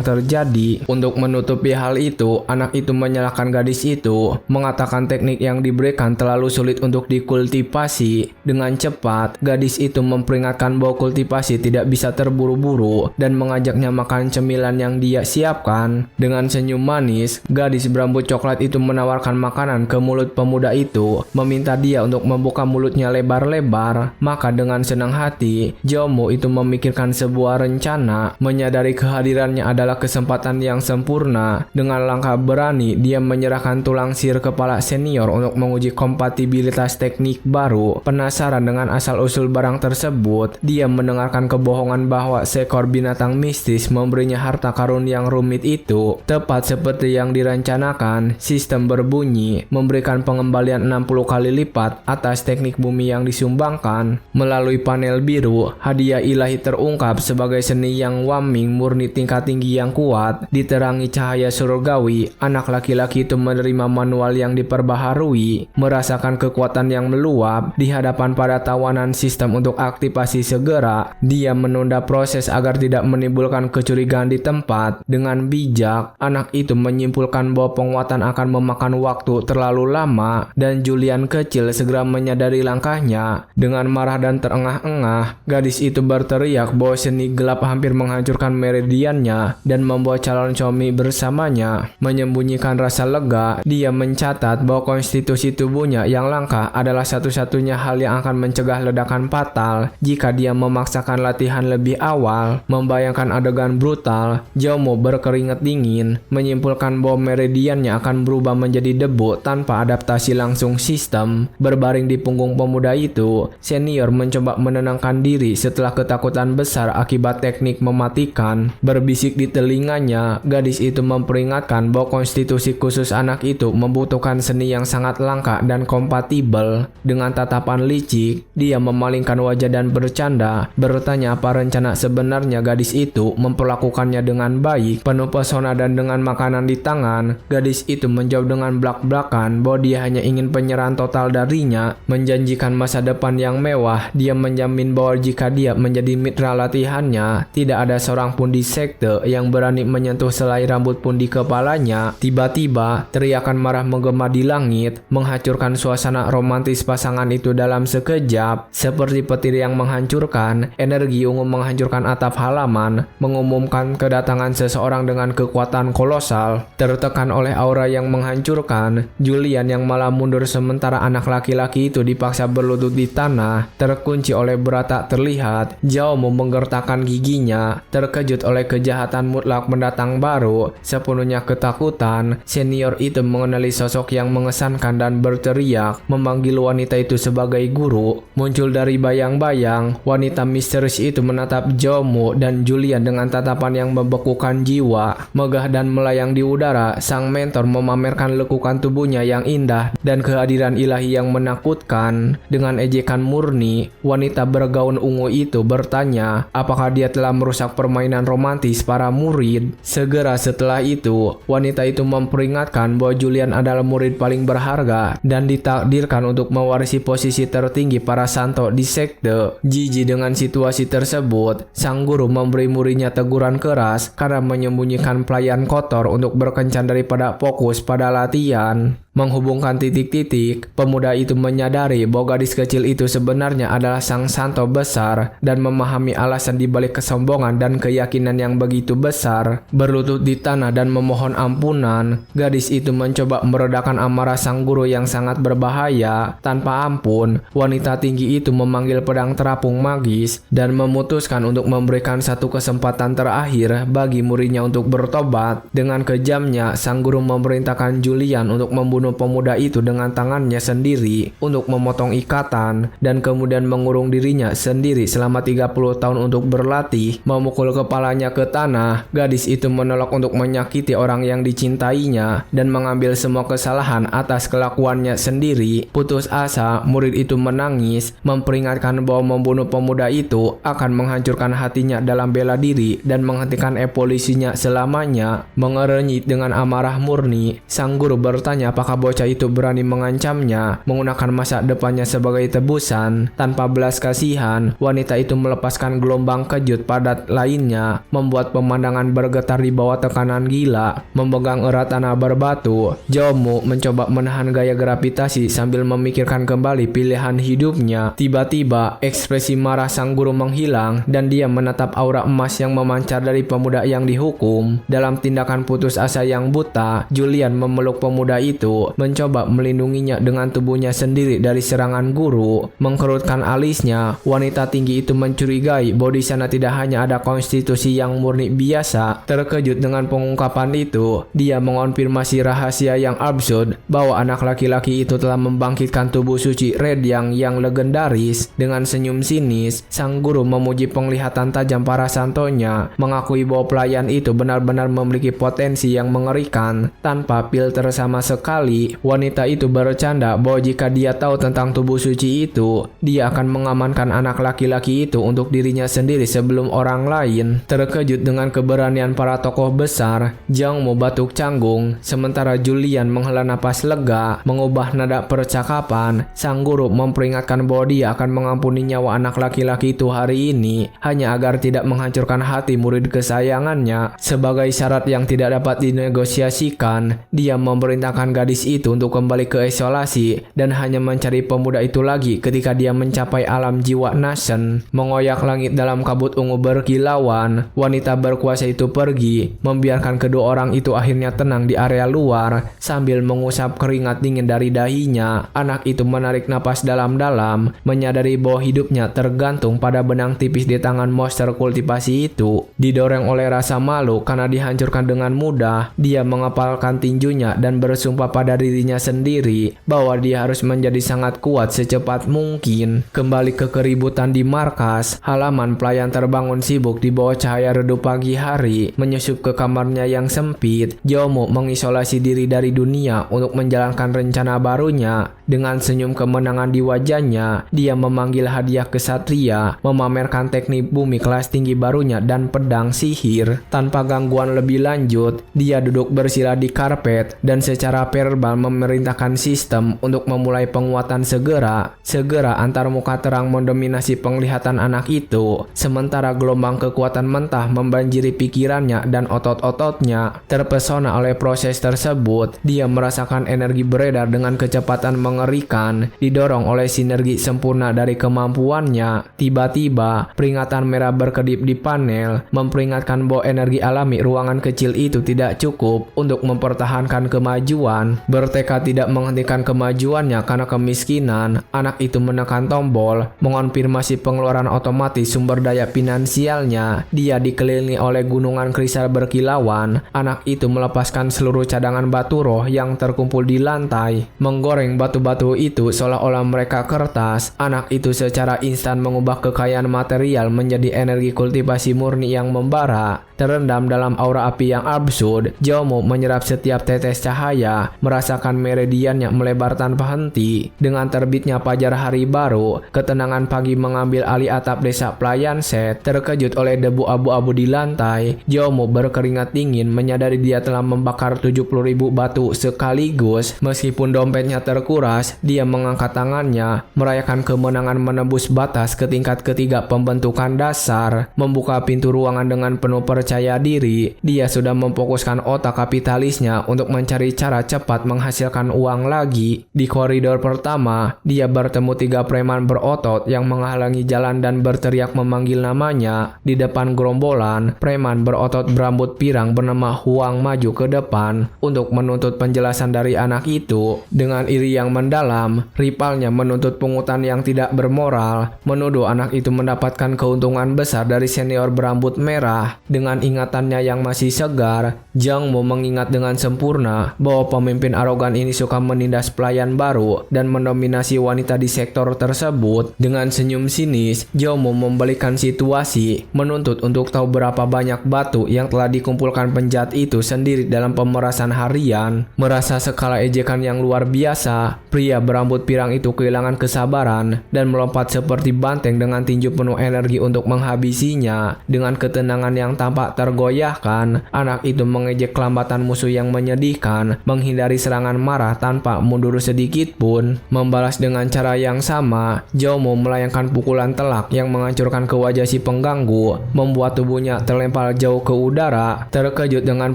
terjadi. Untuk menutupi hal itu, anak itu menyalahkan gadis itu, mengatakan teknik yang diberikan terlalu sulit untuk dikultivasi. Dengan cepat, gadis itu memperingatkan bahwa kultivasi tidak bisa terburu-buru dan mengajaknya makan cemilan yang dia siapkan. Dengan senyum manis, gadis berambut coklat itu menawarkan makanan ke mulut pemuda itu, meminta dia untuk membuka mulutnya lebar-lebar. Maka dengan senang hati, Zhao Mo itu memikirkan sebuah rencana. Menyadari kehadirannya adalah kesempatan yang sempurna. Dengan langkah berani, dia menyerahkan tulang sihir kepala senior untuk menguji kompatibilitas teknik baru. Penasaran dengan asal-usul barang tersebut, dia mendengarkan kebohongan bahwa seekor binatang mistis memberinya harta karun yang rumit itu. Tepat seperti yang direncanakan, sistem berbunyi, memberikan pengembalian 60 kali lipat atas teknik bumi yang disumbangkan. Melalui panel biru, hadiah ilahi terungkap sebagai seni yang waming murni tingkat tinggi yang kuat. Diterangi cahaya surgawi, anak laki-laki itu menerima manual yang diperbaharui, merasakan kekuatan yang meluap di hadapan para tawanan sistem untuk aktivasi segera. Dia menunda proses agar tidak menimbulkan kecurigaan di tempat. Dengan bijak, anak itu menyimpulkan bahwa penguatan akan memakan waktu terlalu lama, dan Julian kecil segera menyadari langkahnya. Dengan marah dan terengah-engah, gadis itu berteriak bahwa seni gelap hampir menghancurkan meridiannya dan membawa calon suami bersamanya. Menyembunyikan rasa lega, dia mencatat bahwa konstitusi tubuhnya yang langka adalah satu-satunya hal yang akan mencegah ledakan fatal jika dia memaksakan latihan lebih awal. Membayangkan adegan brutal, Zhao Mo berkeringat dingin, menyimpulkan bahwa meridiannya akan berubah menjadi debu tanpa adaptasi langsung sistem. Berbaring di punggung pemuda itu, senior mencoba menenangkan diri setelah ketakutan besar akibat teknik mematikan. Berbisik di telinganya, gadis itu memperingatkan bahwa konstitusi khusus anak itu membutuhkan seni yang sangat langka dan kompatibel. Dengan tatapan licik, dia memalingkan wajah dan bercanda, bertanya apa rencana sebenarnya gadis itu memperlakukannya dengan baik. Penuh pesona dan dengan makanan di tangan, gadis itu menjawab dengan belak-belakan bahwa dia hanya ingin penyerahan total darinya, menjanjikan masa depan yang mewah. Dia menjamin bahwa jika dia menjadi mitra latihannya, tidak ada seorang pun di sekte yang berani menyentuh selai rambut pun di kepalanya. Tiba-tiba, teriakan marah menggema di langit, menghancurkan suasana romantis pasangan itu dalam sekejap. Seperti petir yang menghancurkan, energi ungu menghancurkan atap halaman, mengumumkan kedatangan seseorang dengan kekuatan kolosal. Tertekan oleh aura yang menghancurkan, Julian yang malah mundur sementara anak laki-laki itu dipaksa berlutut di tanah, terkunci oleh berat tak terlihat. Zhao Mo menggertakkan giginya, terkejut oleh kejahatan mutlak mendatang baru. Sepenuhnya ketakutan, senior itu mengenali sosok yang mengesankan dan berteriak, memanggil wanita itu sebagai guru. Muncul dari bayang-bayang, wanita misterius itu menatap Zhao Mo dan Julian dengan tatapan yang membekukan jiwa. Megah dan melayang di udara, sang mentor memamerkan lekukan tubuhnya yang indah dan kehadiran ilahi yang menakutkan. Dengan ejekan murni, wanita bergaun ungu itu bertanya apakah dia telah merusak permainan romantis para murid. Segera setelah itu, wanita itu memperingatkan memperingatkan bahwa Julian adalah murid paling berharga dan ditakdirkan untuk mewarisi posisi tertinggi para santo di sekte. Jijik dengan situasi tersebut, sang guru memberi muridnya teguran keras karena menyembunyikan pelayan kotor untuk berkencan daripada fokus pada latihan. Menghubungkan titik-titik, pemuda itu menyadari bahwa gadis kecil itu sebenarnya adalah sang santo besar dan memahami alasan dibalik kesombongan dan keyakinan yang begitu besar. Berlutut di tanah dan memohon ampunan, gadis itu mencoba meredakan amarah sang guru yang sangat berbahaya. Tanpa ampun, wanita tinggi itu memanggil pedang terapung magis dan memutuskan untuk memberikan satu kesempatan terakhir bagi muridnya untuk bertobat. Dengan kejamnya, sang guru memerintahkan Julian untuk membunuh pemuda itu dengan tangannya sendiri untuk memotong ikatan dan kemudian mengurung dirinya sendiri selama 30 tahun untuk berlatih memukul kepalanya ke tanah. Gadis itu menolak untuk menyakiti orang yang dicintainya dan mengambil semua kesalahan atas kelakuannya sendiri. Putus asa, murid itu menangis, memperingatkan bahwa membunuh pemuda itu akan menghancurkan hatinya dalam bela diri dan menghentikan evolusinya selamanya. Mengerenyit dengan amarah murni, sang guru bertanya apakah bocah itu berani mengancamnya menggunakan masa depannya sebagai tebusan. Tanpa belas kasihan, wanita itu melepaskan gelombang kejut padat lainnya, membuat pemandangan bergetar di bawah tekanan gila. Memegang erat tanah berbatu, Jaomu mencoba menahan gaya gravitasi sambil memikirkan kembali pilihan hidupnya. Tiba-tiba, ekspresi marah sang guru menghilang dan dia menatap aura emas yang memancar dari pemuda yang dihukum. Dalam tindakan putus asa yang buta, Julian memeluk pemuda itu, mencoba melindunginya dengan tubuhnya sendiri dari serangan guru. Mengkerutkan alisnya, wanita tinggi itu mencurigai bahwa di sana tidak hanya ada konstitusi yang murni biasa. Terkejut dengan pengungkapan itu, dia mengonfirmasi rahasia yang absurd bahwa anak laki-laki itu telah membangkitkan tubuh suci Red yang legendaris. Dengan senyum sinis, sang guru memuji penglihatan tajam para santonya, mengakui bahwa pelayan itu benar-benar memiliki potensi yang mengerikan. Tanpa filter sama sekali, wanita itu bercanda bahwa jika dia tahu tentang tubuh suci itu, dia akan mengamankan anak laki-laki itu untuk dirinya sendiri sebelum orang lain. Terkejut dengan keberanian para tokoh besar, Jiangmu batuk canggung, sementara Julian menghela napas lega. Mengubah nada percakapan, sang guru memperingatkan bahwa dia akan mengampuni nyawa anak laki-laki itu hari ini, hanya agar tidak menghancurkan hati murid kesayangannya. Sebagai syarat yang tidak dapat dinegosiasikan, dia memerintahkan gadis itu untuk kembali ke isolasi dan hanya mencari pemuda itu lagi ketika dia mencapai alam jiwa Nasen. Mengoyak langit dalam kabut ungu berkilauan, wanita berkuasa itu pergi, membiarkan kedua orang itu akhirnya tenang di area luar sambil mengusap keringat dingin dari dahinya. Anak itu menarik napas dalam-dalam, menyadari bahwa hidupnya tergantung pada benang tipis di tangan monster kultivasi itu. Didorong oleh rasa malu karena dihancurkan dengan mudah, dia mengepalkan tinjunya dan bersumpah pada dirinya sendiri bahwa dia harus menjadi sangat kuat secepat mungkin. Kembali ke keributan di markas, halaman pelayan terbangun sibuk di bawah cahaya redup pagi hari. Menyusup ke kamarnya yang sempit, Jaomu mengisolasi diri dari dunia untuk menjalankan rencana barunya. Dengan senyum kemenangan di wajahnya, dia memanggil hadiah kesatria, memamerkan teknik bumi kelas tinggi barunya dan pedang sihir. Tanpa gangguan lebih lanjut, dia duduk bersila di karpet dan secara verbal memerintahkan sistem untuk memulai penguatan segera. Segera antarmuka terang mendominasi penglihatan anak itu, sementara gelombang kekuatan mentah membanjiri pikirannya dan otot-ototnya. Terpesona oleh proses tersebut, dia merasakan energi beredar dengan kecepatan mengerikan, didorong oleh sinergi sempurna dari kemampuannya. Tiba-tiba, peringatan merah berkedip di panel, memperingatkan bahwa energi alami ruangan kecil itu tidak cukup untuk mempertahankan kemajuan. Bertekad tidak menghentikan kemajuannya karena kemiskinan, anak itu menekan tombol, mengonfirmasi pengeluaran otomatis sumber daya finansialnya. Dia dikelilingi oleh gunungan kristal berkilauan. Anak itu melepaskan seluruh cadangan batu roh yang terkumpul di lantai, menggoreng batu-batu itu seolah-olah mereka kertas. Anak itu secara instan mengubah kekayaan material menjadi energi kultivasi murni yang membara. Terendam dalam aura api yang absurd, Jaomu menyerap setiap tetes cahaya, merasakan meridiannya melebar tanpa henti. Dengan terbitnya fajar hari baru, ketenangan pagi mengambil alih atap desa Playanset. Terkejut oleh debu abu-abu di lantai, Jomo berkeringat dingin menyadari dia telah membakar 70.000 batu sekaligus. Meskipun dompetnya terkuras, dia mengangkat tangannya, merayakan kemenangan menembus batas ke tingkat ketiga pembentukan dasar. Membuka pintu ruangan dengan penuh percaya diri, dia sudah memfokuskan otak kapitalisnya untuk mencari cara cepat menghasilkan uang lagi. Di koridor pertama, dia bertemu 3 preman berotot yang menghalangi jalan dan berteriak memanggil namanya. Di depan gerombolan, preman berotot berambut pirang bernama Huang maju ke depan untuk menuntut penjelasan dari anak itu. Dengan iri yang mendalam, rivalnya menuntut pungutan yang tidak bermoral, menuduh anak itu mendapatkan keuntungan besar dari senior berambut merah. Dengan ingatannya yang masih segar, Jiang Mo mengingat dengan sempurna bahwa pemimpin arogan ini suka menindas pelayan baru dan mendominasi wanita di sektor tersebut. Dengan senyum sinis, Jiang Mo membalikan situasi, menuntut untuk tahu berapa banyak batu yang telah dikumpulkan penjahat itu sendiri dalam pemerasan harian. Merasa skala ejekan yang luar biasa, pria berambut pirang itu kehilangan kesabaran dan melompat seperti banteng dengan tinju penuh energi untuk menghabisinya. Dengan ketenangan yang tampak tergoyahkan, anak itu mengejek kelambatan musuh yang menyedihkan, menghindari serangan marah tanpa mundur sedikit pun. Membalas dengan cara yang sama, Jomo melayangkan pukulan telak yang menghancurkan ke wajah si pengganggu, membuat tubuhnya terlempar jauh ke udara. Terkejut dengan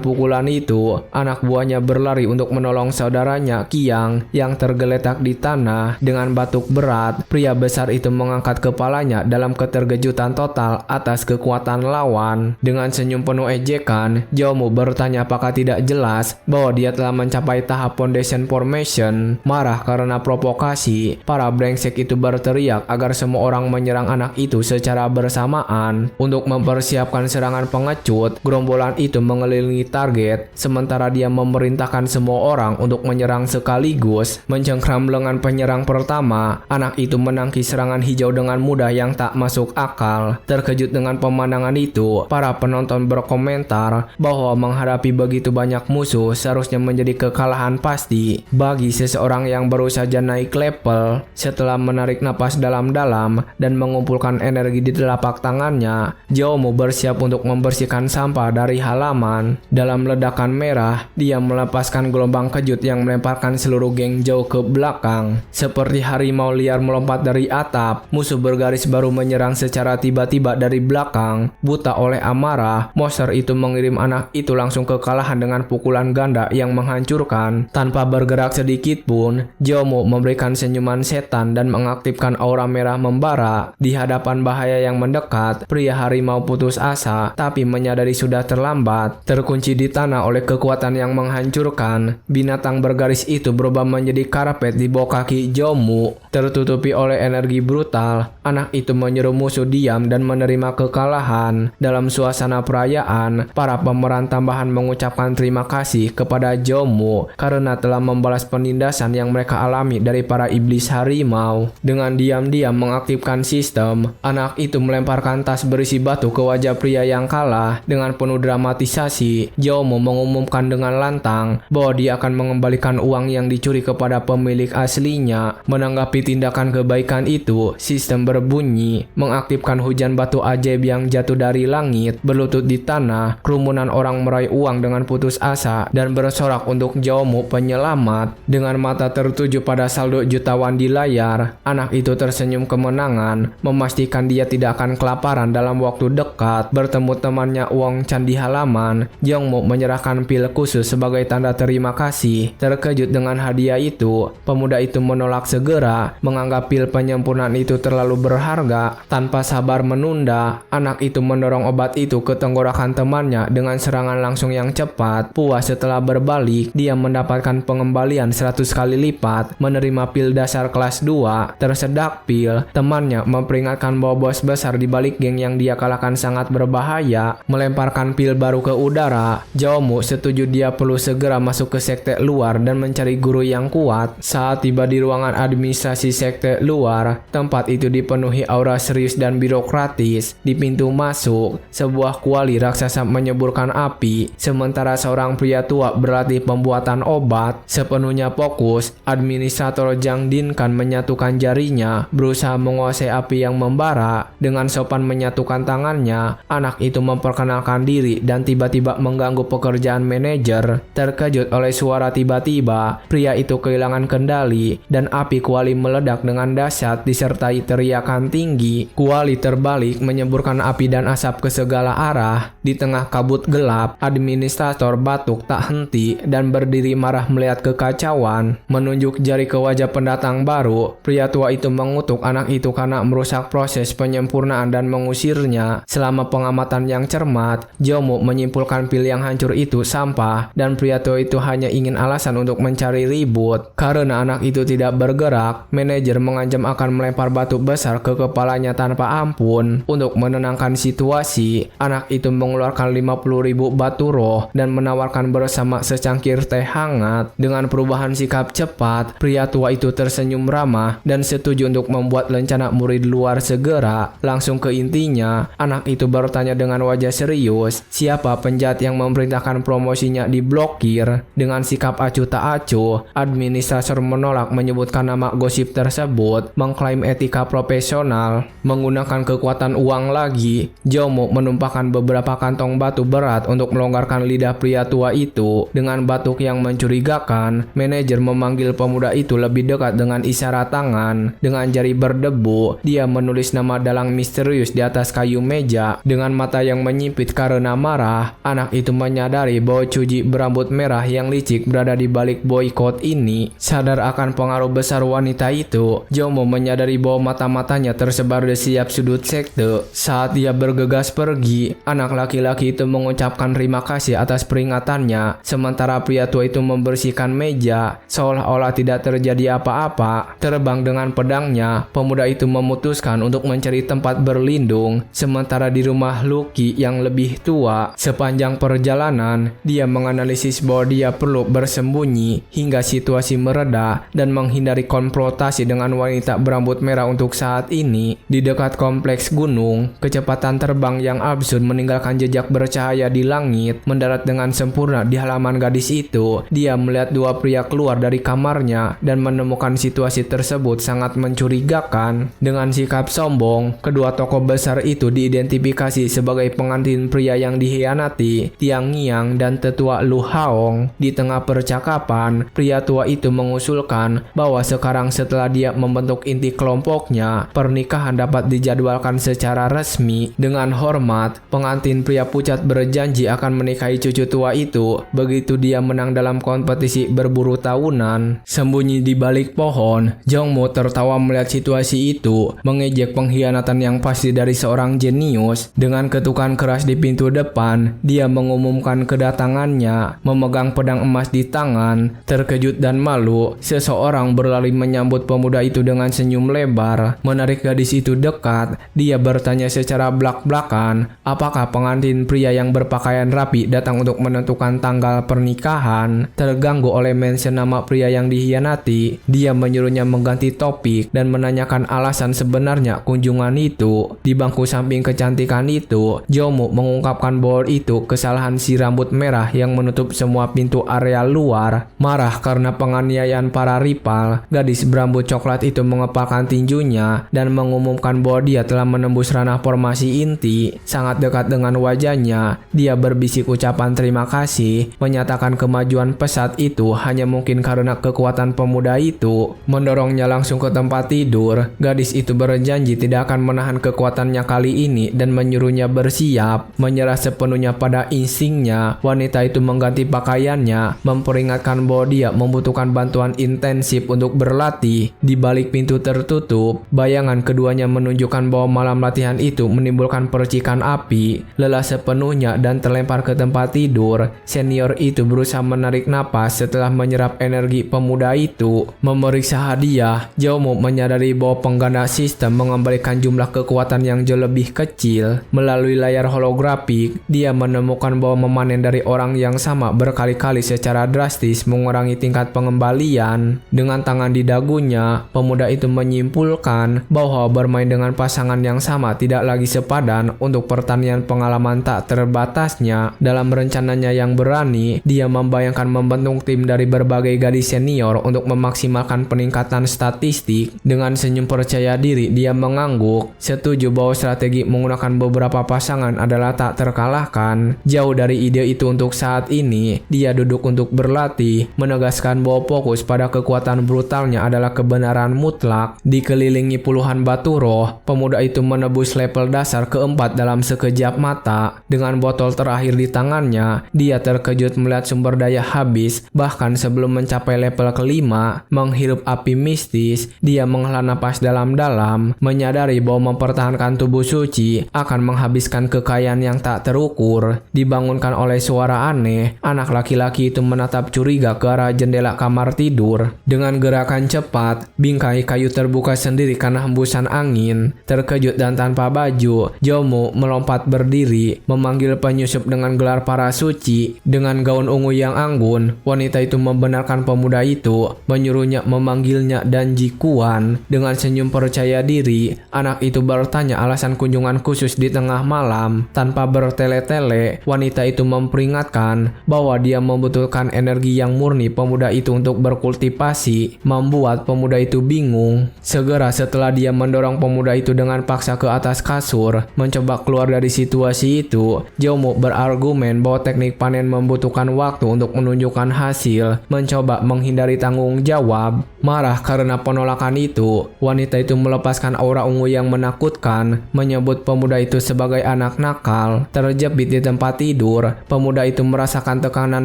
pukulan itu, anak buahnya berlari untuk menolong saudaranya Qiang yang tergeletak di tanah. Dengan batuk berat, pria besar itu mengangkat kepalanya dalam keterkejutan total atas kekuatan lawan. Dengan senyum penuh ejekan, Jomo bertanya apakah tidak jelas bahwa dia telah mencapai tahap foundation formation. Marah karena provokasi, para brengsek itu berteriak agar semua orang menyerang anak itu secara bersamaan. Untuk mempersiapkan serangan pengecut, gerombolan itu mengelilingi target, sementara dia memerintahkan semua orang untuk menyerang sekaligus. Mencengkram lengan penyerang pertama, anak itu menangkis serangan hijau dengan mudah yang tak masuk akal. Terkejut dengan pemandangan itu, para penonton berkomentar bahwa menghadapi begitu banyak musuh seharusnya menjadi kekalahan pasti bagi seseorang yang baru saja naik level. Setelah menarik napas dalam-dalam dan mengumpulkan energi di telapak tangannya, Jomo bersiap untuk membersihkan sampah dari halaman. Dalam ledakan merah, dia melepaskan gelombang kejut yang melemparkan seluruh geng jauh ke belakang. Seperti harimau liar melompat dari atap, musuh bergaris baru menyerang secara tiba-tiba dari belakang. Buta oleh amarah, monster itu mengirim anak itu langsung ke kekalahan dengan pukulan ganda yang menghancurkan. Tanpa bergerak sedikit pun, Jomo memberikan senyuman setan dan mengaktifkan aura merah membara. Di hadapan bahaya yang mendekat, pria harimau putus asa tapi menyadari sudah terlambat. Terkunci di tanah oleh kekuatan yang menghancurkan, binatang bergaris itu berubah menjadi karpet di bawah kaki Jomo. Tertutupi oleh energi brutal, anak itu menyeru musuh diam dan menerima kekalahan. Dalam suasana perayaan, para pemeran tambahan mengucapkan terima kasih kepada Jomo karena telah membalas penindasan yang mereka alami dari para iblis harimau. Dengan diam-diam mengaktifkan sistem, anak itu melemparkan tas berisi batu ke wajah pria yang kalah. Dengan penuh dramatisasi, Jomo mengumumkan dengan lantang bahwa dia akan mengembalikan uang yang dicuri kepada pemilik aslinya. Menanggapi tindakan kebaikan itu, sistem berbunyi, mengaktifkan hujan batu ajaib yang jatuh dari langit. Berlutut di tanah, kerumunan orang meraih uang dengan putus asa dan bersorak untuk Jomo penyelamat. Dengan mata tertuju pada saldo jutawan di layar, anak itu tersenyum kemenangan, memastikan dia tidak akan kelaparan dalam waktu dekat. Bertemu temannya Wong Chan di halaman, Jomo menyerahkan pil khusus sebagai tanda terima kasih. Terkejut dengan hadiah itu, pemuda itu menolak segera, menganggap pil penyempurnaan itu terlalu berharga. Tanpa sabar menunda, anak itu mendorong obat itu ke tenggorokan temannya dengan serangan langsung yang cepat. Puas setelah berbalik, dia mendapatkan pengembalian 100 kali lipat. Menerima pil dasar kelas 2, tersedak pil, temannya memperingatkan bahwa bos besar di balik geng yang dia kalahkan sangat berbahaya. Melemparkan pil baru ke udara, Jomo setuju dia perlu segera masuk ke sekte luar dan mencari guru yang kuat. Saat tiba di ruangan administrasi sekte luar, tempat itu dipenuhi aura serius dan birokratis. Di pintu masuk, sebuah kuali raksasa menyeburkan api, sementara seorang pria tua berlatih pembuatan obat. Sepenuhnya fokus, administrator Jang Dinkan menyatukan jarinya, berusaha menguasai api yang membara. Dengan sopan menyatukan tangannya, anak itu memperkenalkan diri dan tiba-tiba mengganggu pekerjaan manajer. Terkejut oleh suara tiba-tiba, pria itu kehilangan kendali dan api kuali meledak dengan dahsyat disertai teriakan tinggi. Kuali terbalik menyemburkan api dan asap ke segala arah. Di tengah kabut gelap, administrator batuk tak henti dan berdiri marah melihat kekacauan. Menunjuk jari ke wajah pendatang baru, pria tua itu mengutuk anak itu karena merusak proses penyempurnaan dan mengusirnya. Selama pengamatan yang cermat, Jomo menyimpulkan pil yang hancur itu sampah dan pria tua itu hanya ingin alasan untuk mencari ribut. Karena anak itu tidak bergerak, manajer mengancam akan melempar batu besar ke kepalanya tanpa ampun. Untuk menenangkan situasi, anak itu mengeluarkan 50.000 batu roh dan menawarkan bersama secangkir teh hangat. Dengan perubahan sikap cepat, pria tua itu tersenyum ramah dan setuju untuk membuat rencana murid luar segera. Langsung ke intinya, anak itu bertanya dengan wajah serius, siapa penjahat yang memerintahkan promosinya diblokir. Dengan sikap acuh tak acuh, administrator menolak menyebutkan nama gosip tersebut, mengklaim etika profesional. Menggunakan kekuatan uang lagi, Jomo menumpahkan beberapa kantong batu berat untuk melonggarkan lidah pria tua itu. Dengan batuk yang mencurigakan, manajer memanggil pemuda itu lebih dekat dengan isyarat tangan. Dengan jari berdebu, dia menulis nama dalang misterius di atas kayu meja. Dengan mata yang menyipit karena marah, anak itu menyadari bahwa cuji berambut merah yang licik berada di balik boykot ini. Sadar akan pengaruh besar wanita itu, Jomo menyadari bahwa mata-matanya tersebar di setiap sudut sekte. Saat dia bergegas pergi, anak laki-laki itu mengucapkan terima kasih atas peringatannya, sementara pria tua itu membersihkan meja seolah-olah tidak terjadi apa-apa. Terbang dengan pedangnya, pemuda itu memutuskan untuk mencari tempat berlindung. Sementara di rumah Lucky yang lebih tua, sepanjang perjalanan dia menganalisis bahwa dia perlu bersembunyi hingga situasi mereda dan menghindari konfrontasi dengan wanita berambut merah untuk saat ini. Di dekat kompleks gunung, kecepatan terbang yang absurd meninggalkan jejak bercahaya di langit mendarat dengan sempurna di halaman gadis itu. Dia melihat dua pria keluar dari kamarnya dan menemukan situasi tersebut sangat mencurigakan. Dengan sikap sombong, kedua tokoh besar itu diidentifikasi sebagai pengantin pria yang dikhianati, Tiang Ngiang dan tetua Lu Haong. Di tengah percakapan, pria tua itu mengusulkan bahwa sekarang setelah dia membentuk inti kelompoknya, pernikahan dapat dijadwalkan secara resmi. Dengan hormat, pengantin pria pucat berjanji akan menikahi cucu tua itu begitu dia menang dalam kompetisi berburu tahunan. Sembunyi di balik pohon, Jongmo tertawa melihat situasi itu, mengejek pengkhianatan yang pasti dari seorang jenius. Dengan ketukan keras di pintu depan, dia mengumumkan kedatangannya, memegang pedang emas di tangan. Terkejut dan malu, seseorang berlari menyambut pemuda itu dengan senyum lebar. Menarik gadis itu dekat, dia bertanya secara belak-belakan, apakah pengantin pria yang berpakaian rapi datang untuk menentukan tanggal pernikahan. Terganggu oleh mention nama pria yang dikhianati, dia menyuruhnya mengganti topik dan menanyakan alasan sebenarnya kunjungan itu. Di bangku samping kecantikan itu, Jomo mengungkapkan bahwa itu kesalahan si rambut merah yang menutup semua pintu area luar. Marah karena penganiayaan para rival, gadis berambut coklat itu mengepalkan tinjunya dan mengumumkan bahwa dia telah menembus ranah formasi inti. Sangat dekat dengan wajahnya, dia berbisik ucapan terima kasih, menyatakan kemajuan pesat itu hanya mungkin karena kekuatan pemuda itu. Mendorongnya langsung ke tempat tidur, gadis itu berjanji tidak akan menahan kekuatannya kali ini dan menyuruhnya bersiap. Menyerah sepenuhnya pada instingnya, wanita itu mengganti pakaiannya, memperingatkan bahwa dia membutuhkan bantuan intensif untuk berlatih. Di balik pintu tertutup, bayangan keduanya menunjukkan bahwa malam latihan itu menimbulkan percikan api. Lelah sepenuhnya dan terlempar ke tempat tidur, senior itu berusaha menarik napas setelah menyerap energi pemuda itu. Memeriksa hadiah, Jomo menyadari bahwa pengganda sistem mengembalikan jumlah kekuatan yang jauh lebih kecil. Melalui layar holografik, dia menemukan bahwa memanen dari orang yang sama berkali-kali secara drastis mengurangi tingkat pengembalian. Dengan tangan di dagunya, pemuda itu menyimpulkan bahwa bermain dengan pasangan yang sama tidak lagi sepadan untuk pertanian pengalaman tak terbatasnya. Dalam rencananya yang berani, dia membayangkan membentuk tim dari berbagai gadis senior untuk memaksimalkan peningkatan statistik. Dengan senyum percaya diri, dia mengangguk, setuju bahwa strategi menggunakan beberapa pasangan adalah tak terkalahkan. Jauh dari ide itu untuk saat ini, dia duduk untuk berlatih, menegaskan bahwa fokus pada kekuatan brutalnya adalah kebenaran mutlak. Dikelilingi puluhan batu roh, pemuda itu menebus level dasar keempat dalam sekejap mata. Dengan botol terakhir di tangannya, dia terkejut melihat sumber daya habis. Bahkan sebelum mencapai level kelima, menghirup api mistis, dia menghela napas dalam-dalam, menyadari bahwa mempertahankan tubuh suci akan menghabiskan kekayaan yang tak terukur. Dibangunkan oleh suara aneh, anak laki-laki itu menatap curiga ke arah jendela kamar tidur. Dengan gerakan cepat, bingkai kayu terbuka sendiri karena hembusan angin. Terkejut dan tanpa baju, Jomo melompat berdiri, memanggil penyusup dengan gelar para suci. Dengan gaun ungu yang anggun, wanita itu membenarkan pemuda itu, menyuruhnya memanggilnya dan Jikuan. Dengan senyum percaya diri, anak itu bertanya alasan kunjungan khusus di tengah malam. Tanpa bertele-tele, wanita itu memperingatkan bahwa dia membutuhkan energi yang murni pemuda itu untuk berkultivasi, membuat pemuda itu bingung. Segera setelah dia mendorong pemuda itu dengan paksa ke atas kasur, mencoba keluar dari situasi itu, Jomo berargumen bahwa teknik panen membutuhkan waktu untuk menunjukkan hasil, mencoba menghindari tanggung jawab. Marah karena penolakan itu, wanita itu melepaskan aura ungu yang menakutkan, menyebut pemuda itu sebagai anak nakal. Terjepit di tempat tidur, pemuda itu merasakan tekanan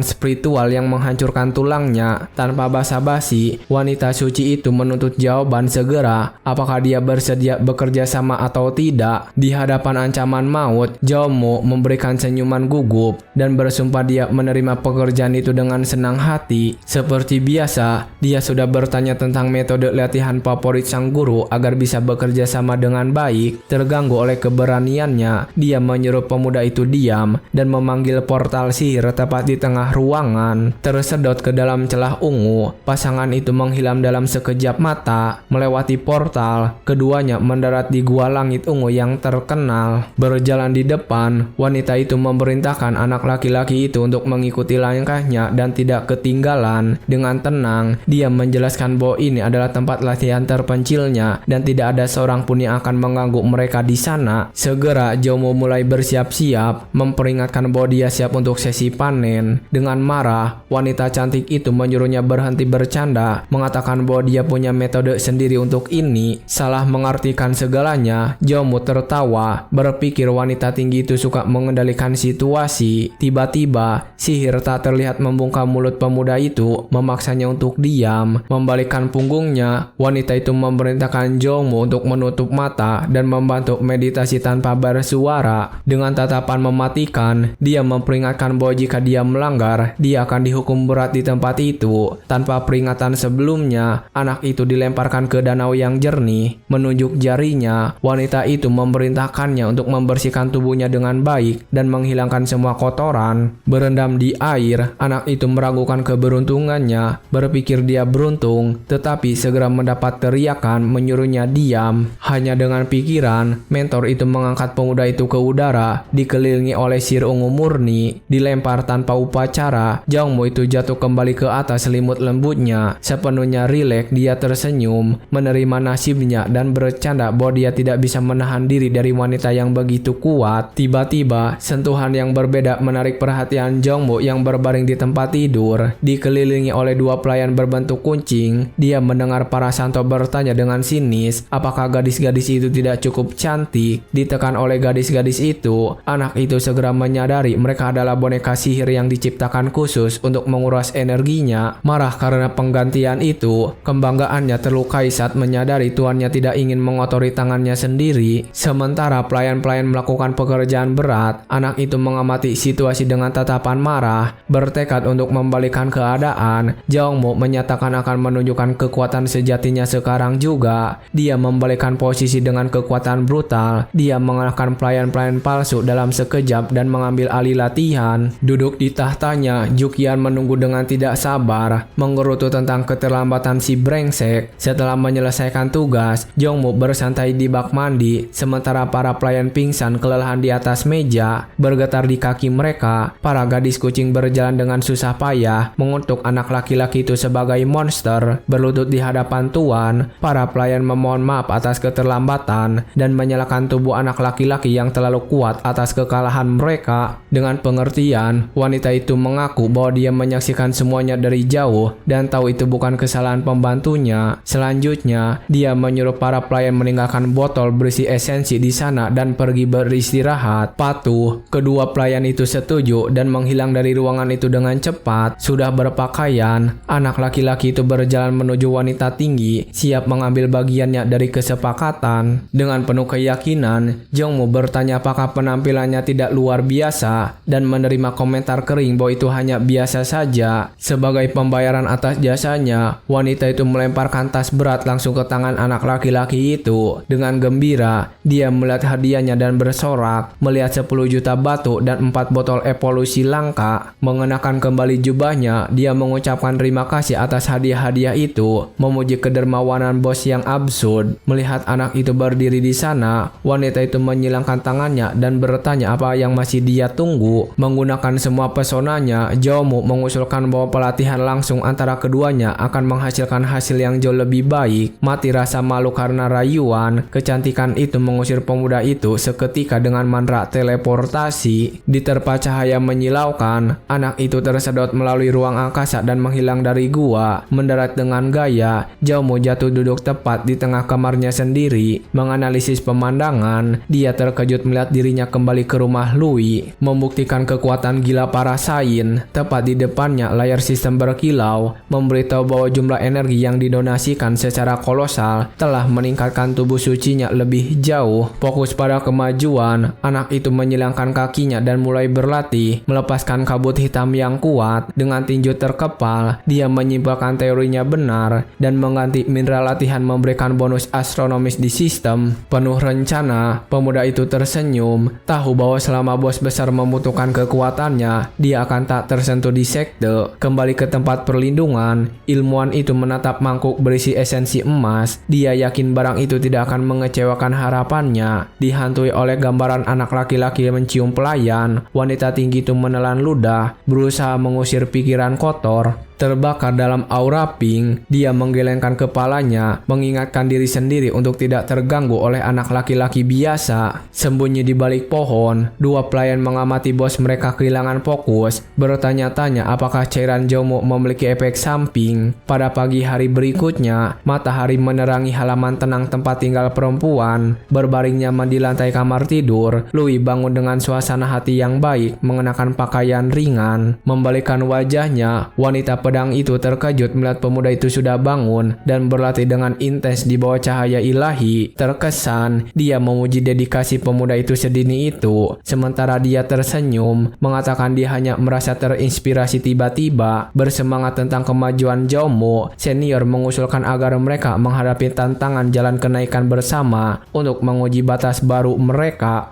spiritual yang menghancurkan tulangnya. Tanpa basa-basi, wanita suci itu menuntut jawaban segera, apakah dia bersedia bekerja sama atau tidak. Di hadapan ancaman maut, Jomo memberikan senyuman gugup dan bersumpah dia menerima pekerjaan itu dengan senang hati. Seperti biasa, dia sudah bertanya tentang metode latihan favorit sang guru agar bisa bekerja sama dengan baik. Terganggu oleh keberaniannya, dia menyuruh pemuda itu diam dan memanggil portal sihir tepat di tengah ruangan. Tersedot ke dalam celah ungu, pasangan itu menghilang dalam sekejap mata. Melewati portal, keduanya mendarat di gua langit ungu yang terkenal. Berjalan di depan, wanita itu memerintahkan anak laki-laki itu untuk mengikuti langkahnya dan tidak ketinggalan. Dengan tenang, dia menjelaskan bahwa ini adalah tempat latihan terpencilnya dan tidak ada seorang pun yang akan mengganggu mereka di sana. Segera Jomo mulai bersiap-siap, memperingatkan bahwa dia siap untuk sesi panen. Dengan marah, wanita cantik itu menyuruhnya berhenti bercanda, mengatakan bahwa dia punya metode sendiri untuk ini. Salah mengartikan segalanya, Jomo tertawa, berpikir wanita tinggi itu suka mengendalikan situasi. Tiba-tiba, sihir tak terlihat membungkam mulut pemuda itu, memaksanya untuk diam. Membalikkan punggungnya, wanita itu memerintahkan Jomo untuk menutup mata dan membantu meditasi tanpa bersuara. Dengan tatapan mematikan, dia memperingatkan bahwa jika dia melanggar, dia akan dihukum berat di tempat itu. Tanpa peringatan sebelumnya, anak itu dilemparkan ke danau yang jernih. Menunjuk jarinya, wanita itu memerintahkannya untuk membersihkan tubuhnya dengan baik dan menghilangkan semua kotoran. Berendam di air, anak itu meragukan keberuntungannya, berpikir dia beruntung, tetapi segera mendapat teriakan menyuruhnya diam. Hanya dengan pikiran, mentor itu mengangkat pemuda itu ke udara, dikelilingi oleh sihir ungu murni. Dilempar tanpa upacara, Jomo itu jatuh kembali ke atas selimut lembutnya. Sepenuhnya rileks, dia tersenyum, menerima nasibnya dan bercanda bahwa dia tidak bisa menahan diri dari wanita yang begitu kuat. Tiba-tiba, sentuhan yang berbeda menarik perhatian Jomo yang berbaring di tempat tidur. Dikelilingi oleh dua pelayan berbentuk kucing, dia mendengar para santo bertanya dengan sinis, apakah gadis-gadis itu tidak cukup cantik? Ditekan oleh gadis-gadis itu, anak itu segera menyadari mereka adalah boneka sihir yang diciptakan khusus untuk menguras energinya. Marah karena penggantian itu, kebanggaannya terlukai saat menyadari tuannya tidak ingin mengotori tangannya sendiri. Sementara pelayan-pelayan melakukan pekerjaan berat, anak itu mengamati situasi dengan tatapan marah, bertekad untuk membalikkan keadaan. Jomo menyatakan akan menunjukkan kekuatan sejatinya sekarang juga. Dia membalikkan posisi dengan kekuatan brutal. Dia mengalahkan pelayan-pelayan palsu dalam sekejap dan mengambil alih latihan. Duduk di tahtanya, Jukian menunggu dengan tidak sabar, menggerutu tentang keterlambatan si brengsek. Setelah menyelesaikan tugas, Jongmu bersantai di bak mandi, sementara para pelayan pingsan kelelahan di atas meja. Bergetar di kaki mereka, para gadis kucing berjalan dengan susah bersusah payah mengutuk anak laki-laki itu sebagai monster. Berlutut di hadapan Tuan, para pelayan memohon maaf atas keterlambatan dan menyalahkan tubuh anak laki-laki yang terlalu kuat atas kekalahan mereka. Dengan pengertian, wanita itu mengaku bahwa dia menyaksikan semuanya dari jauh dan tahu itu bukan kesalahan pembantunya. Selanjutnya, dia menyuruh para pelayan meninggalkan botol berisi esensi di sana dan pergi beristirahat. Patuh, kedua pelayan itu setuju dan menghilang dari ruangan itu dengan cepat. Sudah berpakaian, anak laki-laki itu berjalan menuju wanita tinggi, siap mengambil bagiannya dari kesepakatan. Dengan penuh keyakinan, Jongmu bertanya apakah penampilannya tidak luar biasa dan menerima komentar kering bahwa itu hanya biasa saja. Sebagai pembayaran atas jasanya, wanita itu melemparkan tas berat langsung ke tangan anak laki-laki itu. Dengan gembira, dia melihat hadiahnya dan bersorak melihat 10 juta batu dan 4 botol evolusi langka. Mengenakan kembali jubahnya, dia mengucapkan terima kasih atas hadiah-hadiah itu, memuji kedermawanan bos yang absurd. Melihat anak itu berdiri di sana, wanita itu menyilangkan tangannya dan bertanya apa yang masih dia tunggu. Menggunakan semua pesonanya, Jongmu mengusulkan bahwa pelatihan langsung antara keduanya akan menghasilkan hasil yang jauh lebih baik. Mati rasa malu karena rayuan, kecantikan itu mengusir pemuda itu seketika dengan mantra teleportasi. Diterpa cahaya menyilaukan, anak itu tersedot melalui ruang angkasa dan menghilang dari gua. Mendarat dengan gaya, Jongmu jatuh duduk tepat di tengah kamarnya sendiri. Menganalisis pemandangan, dia terkejut melihat dirinya kembali ke rumah Lui, membuktikan kekuatan gila para sains. Tepat di depannya, layar sistem berkilau, memberitahu bahwa jumlah energi yang didonasikan secara kolosal telah meningkatkan tubuh sucinya lebih jauh. Fokus pada kemajuan, anak itu menyilangkan kakinya dan mulai berlatih, melepaskan kabut hitam yang kuat. Dengan tinju terkepal, dia menyimpulkan teorinya benar dan mengganti mineral latihan memberikan bonus astronomis di sistem. Penuh rencana, pemuda itu tersenyum, tahu bahwa selama bos besar membutuhkan kekuatannya, dia akan tak tersentuh di sekte. Kembali ke tempat perlindungan, ilmuwan itu menatap mangkuk berisi esensi emas. Dia yakin barang itu tidak akan mengecewakan harapannya. Dihantui oleh gambaran anak laki-laki mencium pelayan, wanita tinggi itu menelan ludah, berusaha mengusir pikiran kotor. Terbakar dalam aura pink, dia menggelengkan kepalanya, mengingatkan diri sendiri untuk tidak terganggu oleh anak laki-laki biasa. Sembunyi di balik pohon, dua pelayan mengamati bos mereka kehilangan fokus, bertanya-tanya apakah cairan Jongmu memiliki efek samping. Pada pagi hari berikutnya, matahari menerangi halaman tenang tempat tinggal perempuan. Berbaring nyaman di lantai kamar tidur, Lui bangun dengan suasana hati yang baik, mengenakan pakaian ringan. Membalikkan wajahnya, wanita pedang itu terkejut melihat pemuda itu sudah bangun dan berlatih dengan intens di bawah cahaya ilahi. Terkesan, dia memuji dedikasi pemuda itu sedini itu. Sementara dia tersenyum, mengatakan dia hanya merasa terinspirasi tiba-tiba. Bersemangat tentang kemajuan Jongmu, senior mengusulkan agar mereka menghadapi tantangan jalan kenaikan bersama untuk menguji batas baru mereka.